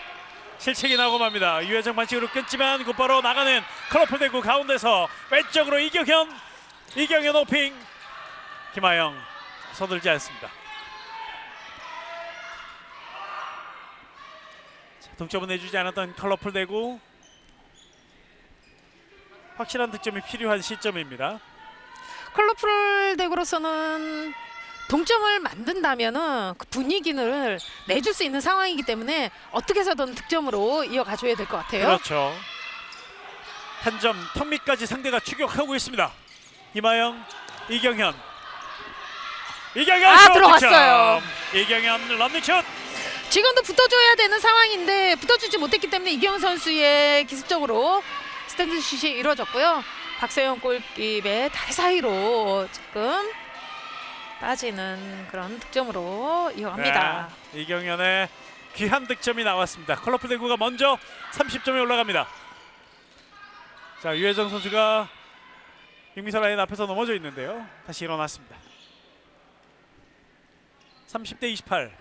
실책이 나오고 맙니다. 유혜정 반칙으로 끊지만 곧바로 나가는 컬러풀 대구 가운데서 왼쪽으로 이경현 오핑. 김하영 서둘지 않습니다. 자, 동점은 내주지 않았던 컬러풀 대구. 확실한 득점이 필요한 시점입니다. 컬러풀 대구로서는 동점을 만든다면은 그 분위기를 내줄 수 있는 상황이기 때문에 어떻게 해서든 득점으로 이어가줘야 될 것 같아요. 그렇죠. 한 점 턱 밑까지 상대가 추격하고 있습니다. 김하영, 이경현 들어갔어요. 이경현 런닝슛. 지금도 붙어줘야 되는 상황인데 붙어주지 못했기 때문에 이경현 선수의 기습적으로 스탠드 슛이 이루어졌고요. 박세영 골키퍼의 다리 사이로 지금 빠지는 그런 득점으로 이어갑니다. 네, 이경현의 귀한 득점이 나왔습니다. 컬러풀 대구가 먼저 30점에 올라갑니다. 자, 유혜정 선수가 육미사 라인 앞에서 넘어져 있는데요. 다시 일어났습니다. 30대 28.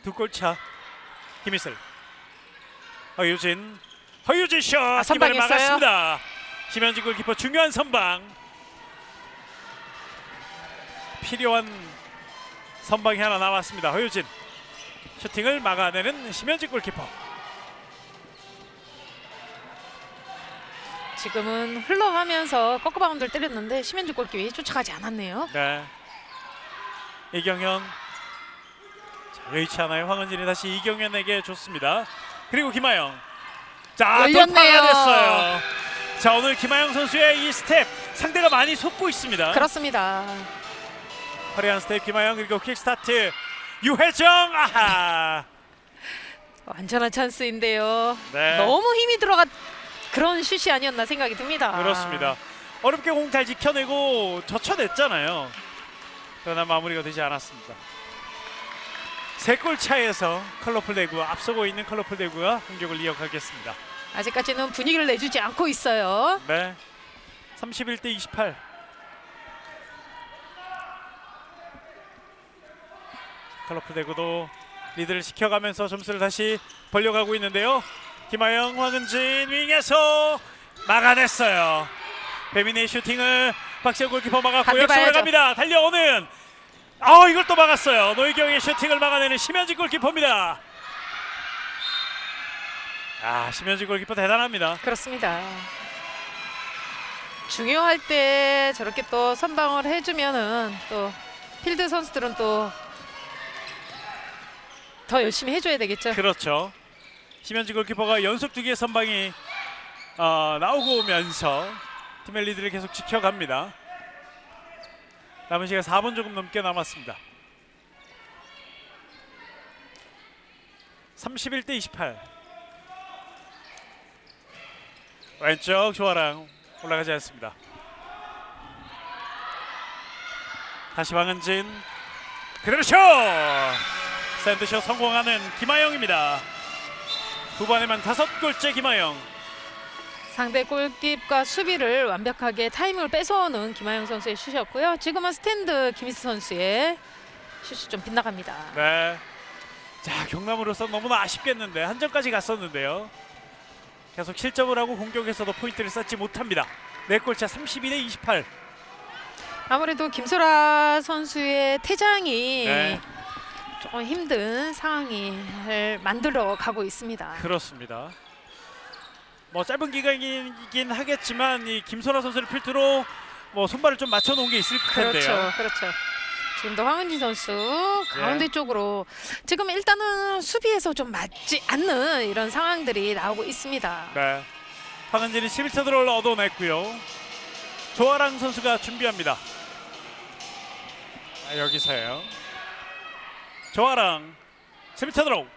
두 골 차. 김희슬. 허유진 슛. 선방했어요. 이번에 막았습니다. 심현진 골키퍼 중요한 선방. 필요한 선방이 하나 나왔습니다. 허유진 슈팅을 막아내는 심현진 골키퍼. 지금은 흘러가면서 꺾어바운드를 때렸는데 심현주 골키퍼이 쫓아가지 않았네요. 네. 이경현. 자, 여의치 않아요. 황은진이 다시 이경현에게 줬습니다. 그리고 김하영. 자, 열렸네요. 돌파가 됐어요. 자, 오늘 김하영 선수의 이 스텝 상대가 많이 속고 있습니다. 그렇습니다. 화려한 스텝 김하영. 그리고 킥스타트 유혜정. 아하. 완전한 찬스인데요. 네. 너무 힘이 들어간 그런 슛이 아니었나 생각이 듭니다. 그렇습니다. 어렵게 공 잘 지켜내고 젖혀냈잖아요. 그러나 마무리가 되지 않았습니다. 3골 차에서 컬러풀 대구 앞서고 있는 컬러풀 대구가 공격을 이어가겠습니다. 아직까지는 분위기를 내주지 않고 있어요. 네. 31대 28. 컬러풀 대구도 리드를 시켜가면서 점수를 다시 벌려가고 있는데요. 김하영, 황은진 윙에서 막아냈어요. 배민의 슈팅을 박세영 골키퍼 막았고 반대 역습을 봐야죠. 갑니다. 달려오는 이걸 또 막았어요. 노희경의 슈팅을 막아내는 심현진 골키퍼입니다. 심현진 골키퍼 대단합니다. 그렇습니다. 중요할 때 저렇게 또 선방을 해주면은 또 필드 선수들은 또 더 열심히 해줘야 되겠죠. 그렇죠. 심현진 골키퍼가 연속 2개의 선방이 나오고 오면서 팀의 리드를 계속 지켜갑니다. 남은 시간 4분 조금 넘게 남았습니다. 31대 28. 왼쪽 조아랑 올라가지 않습니다. 다시 황은진. 그대로 슛! 샌드샷 성공하는 김하영입니다. 후반에만 5골째 김하영. 상대 골키퍼과 수비를 완벽하게 타이밍을 뺏어오는 김하영 선수의 슛이었고요. 지금은 스탠드 김희수 선수의 슛이 좀 빗나갑니다. 네. 자, 경남으로서 너무나 아쉽겠는데 한 점까지 갔었는데요. 계속 실점을 하고 공격에서도 포인트를 쌓지 못합니다. 4골차 32대 28. 아무래도 김소라 선수의 퇴장이 네. 조금 힘든 상황을 만들어 가고 있습니다. 그렇습니다. 뭐 짧은 기간이긴 하겠지만 이 김소라 선수를 필두로 뭐 손발을 좀 맞춰 놓은 게 있을 텐데요. 그렇죠, 그렇죠. 지금도 황은지 선수 가운데 쪽으로 지금 일단은 수비에서 좀 맞지 않는 이런 상황들이 나오고 있습니다. 네. 황은진이 11타 드로우를 얻어냈고요. 조아랑 선수가 준비합니다. 여기서요. 조아랑 11타 드로우.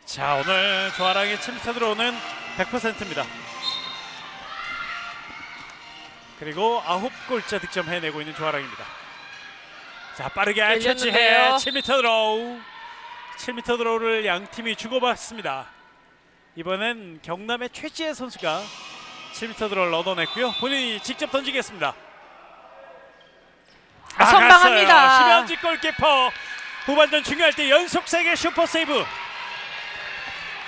자, 오늘 조아랑의 11타 드로우는 100%입니다. 그리고 9골째 득점 해내고 있는 조아랑입니다. 자, 빠르게 최지혜 7m 드로우. 7m 드로우를 양 팀이 주고받습니다. 이번엔 경남의 최지혜 선수가 7m 드로우를 얻어냈고요. 본인이 직접 던지겠습니다. 선방합니다. 갔어요. 심현지 골키퍼. 후반전 중요할 때 연속 3개 슈퍼 세이브.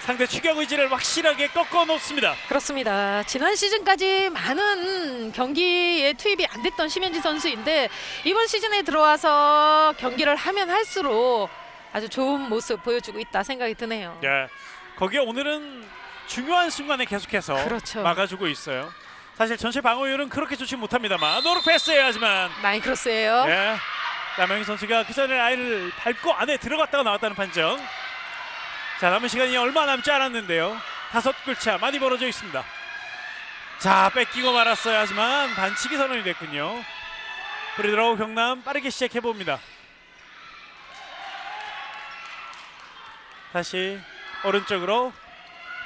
상대 추격 의지를 확실하게 꺾어 놓습니다. 그렇습니다. 지난 시즌까지 많은 경기에 투입이 안 됐던 심현지 선수인데 이번 시즌에 들어와서 경기를 하면 할수록 아주 좋은 모습 보여주고 있다 생각이 드네요. 예. 거기에 오늘은 중요한 순간에 계속해서 그렇죠. 막아주고 있어요. 사실 전체 방어율은 그렇게 좋지 못합니다만 노력 패스예요. 하지만 나인 크로스예요. 예. 남영희 선수가 그 전에 라인을 밟고 안에 들어갔다가 나왔다는 판정. 자, 남은 시간이 얼마 남지 않았는데요. 5골차 많이 벌어져 있습니다. 자, 뺏기고 말았어요. 하지만 반칙이 선언이 됐군요. 프리드로우 경남 빠르게 시작해봅니다. 다시 오른쪽으로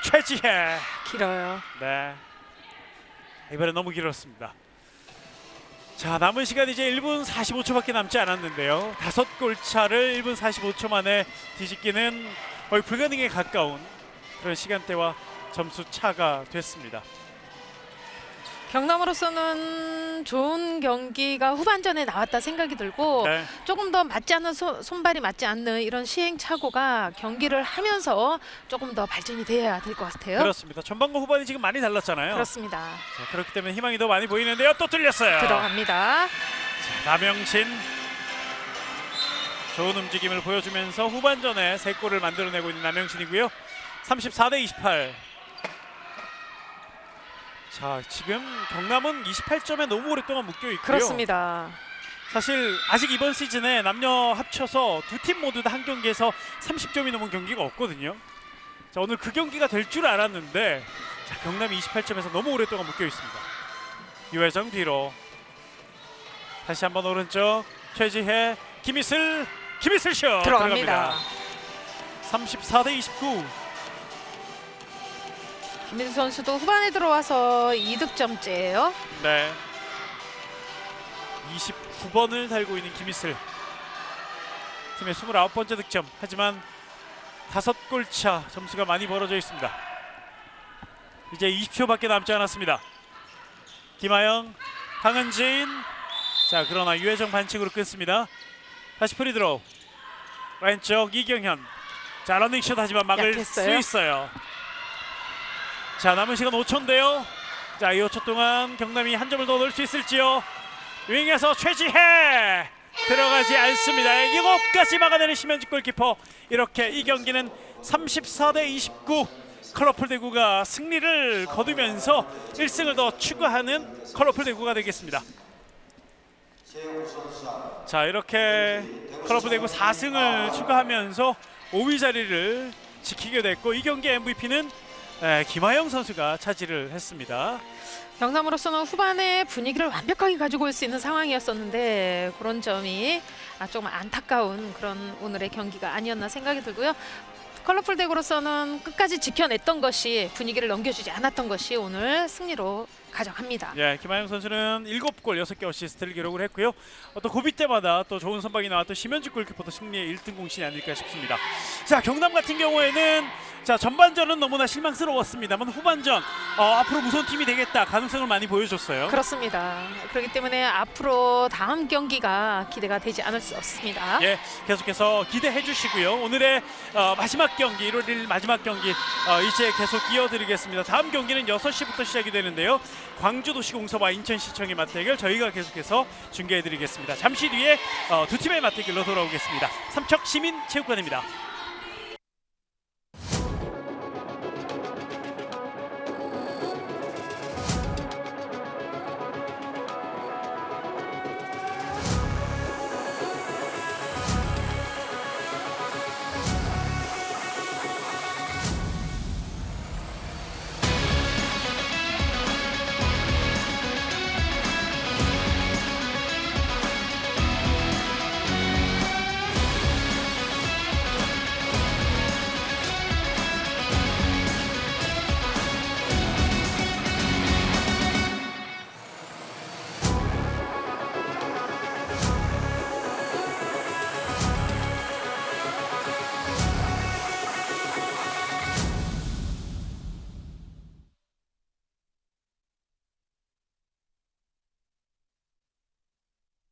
최지혜. 길어요. 네. 이번엔 너무 길었습니다. 자, 남은 시간 이제 1분 45초밖에 남지 않았는데요. 5골차를 1분 45초 만에 뒤집기는 거의 불가능에 가까운 그런 시간대와 점수 차가 됐습니다. 경남으로서는 좋은 경기가 후반전에 나왔다 생각이 들고 네. 조금 더 맞지 않는 손발이 맞지 않는 이런 시행착오가 경기를 하면서 조금 더 발전이 돼야 될 것 같아요. 그렇습니다. 전반과 후반이 지금 많이 달랐잖아요. 그렇습니다. 자, 그렇기 때문에 희망이 더 많이 보이는데요. 또 뚫렸어요. 들어갑니다. 자, 남영신 좋은 움직임을 보여주면서 후반전에 3골을 만들어내고 있는 남영신이고요. 34대 28. 자, 지금 경남은 28점에 너무 오랫동안 묶여 있고요. 그렇습니다. 사실 아직 이번 시즌에 남녀 합쳐서 두 팀 모두 다 한 경기에서 30점이 넘은 경기가 없거든요. 자, 오늘 그 경기가 될 줄 알았는데 자, 경남이 28점에서 너무 오랫동안 묶여 있습니다. 유혜정 뒤로 다시 한번 오른쪽 최지혜 김희슬 슛 들어갑니다. 34대 29. 김민수 선수도 후반에 들어와서 2득점째예요. 네. 29번을 달고 있는 김희슬. 팀의 29번째 득점. 하지만 5골차 점수가 많이 벌어져 있습니다. 이제 20초밖에 남지 않았습니다. 김하영, 황은진. 자, 그러나 유혜정 반칙으로 끊습니다. 다시 프리드로우. 왼쪽 이경현. 자, 러닝슛 하지만 막을 약했어요. 수 있어요. 자, 남은 시간 5초인데요. 자, 이 5초 동안 경남이 한 점을 더 넣을 수 있을지요. 윙에서 최지혜 들어가지 않습니다. 7까지 막아내는 심현지 골키퍼. 이렇게 이 경기는 34대 29 컬러풀 대구가 승리를 거두면서 1승을 더 추가하는 컬러풀 대구가 되겠습니다. 자, 이렇게 컬러풀 대구 4승을 추가하면서 5위 자리를 지키게 됐고 이 경기 MVP는 김하영 선수가 차지를 했습니다. 경남으로서는 후반에 분위기를 완벽하게 가지고 올 수 있는 상황이었었는데 그런 점이 조금 안타까운 그런 오늘의 경기가 아니었나 생각이 들고요. 컬러풀 대구로서는 끝까지 지켜냈던 것이 분위기를 넘겨주지 않았던 것이 오늘 승리로 가져갑니다. 예, 김하영 선수는 7골 6개 어시스트를 기록을 했고요. 또 고비 때마다 또 좋은 선방이 나왔던 심현지 골키퍼도 승리의 1등 공신이 아닐까 싶습니다. 자, 경남 같은 경우에는 자, 전반전은 너무나 실망스러웠습니다만 후반전 앞으로 무서운 팀이 되겠다 가능성을 많이 보여줬어요. 그렇습니다. 그렇기 때문에 앞으로 다음 경기가 기대가 되지 않을 수 없습니다. 예, 계속해서 기대해 주시고요. 오늘의 마지막 경기 1월 1일 마지막 경기 이제 계속 이어드리겠습니다. 다음 경기는 6시부터 시작이 되는데요. 광주도시공사와 인천시청의 맞대결 저희가 계속해서 중계해 드리겠습니다. 잠시 뒤에 두 팀의 맞대결로 돌아오겠습니다. 삼척시민체육관입니다.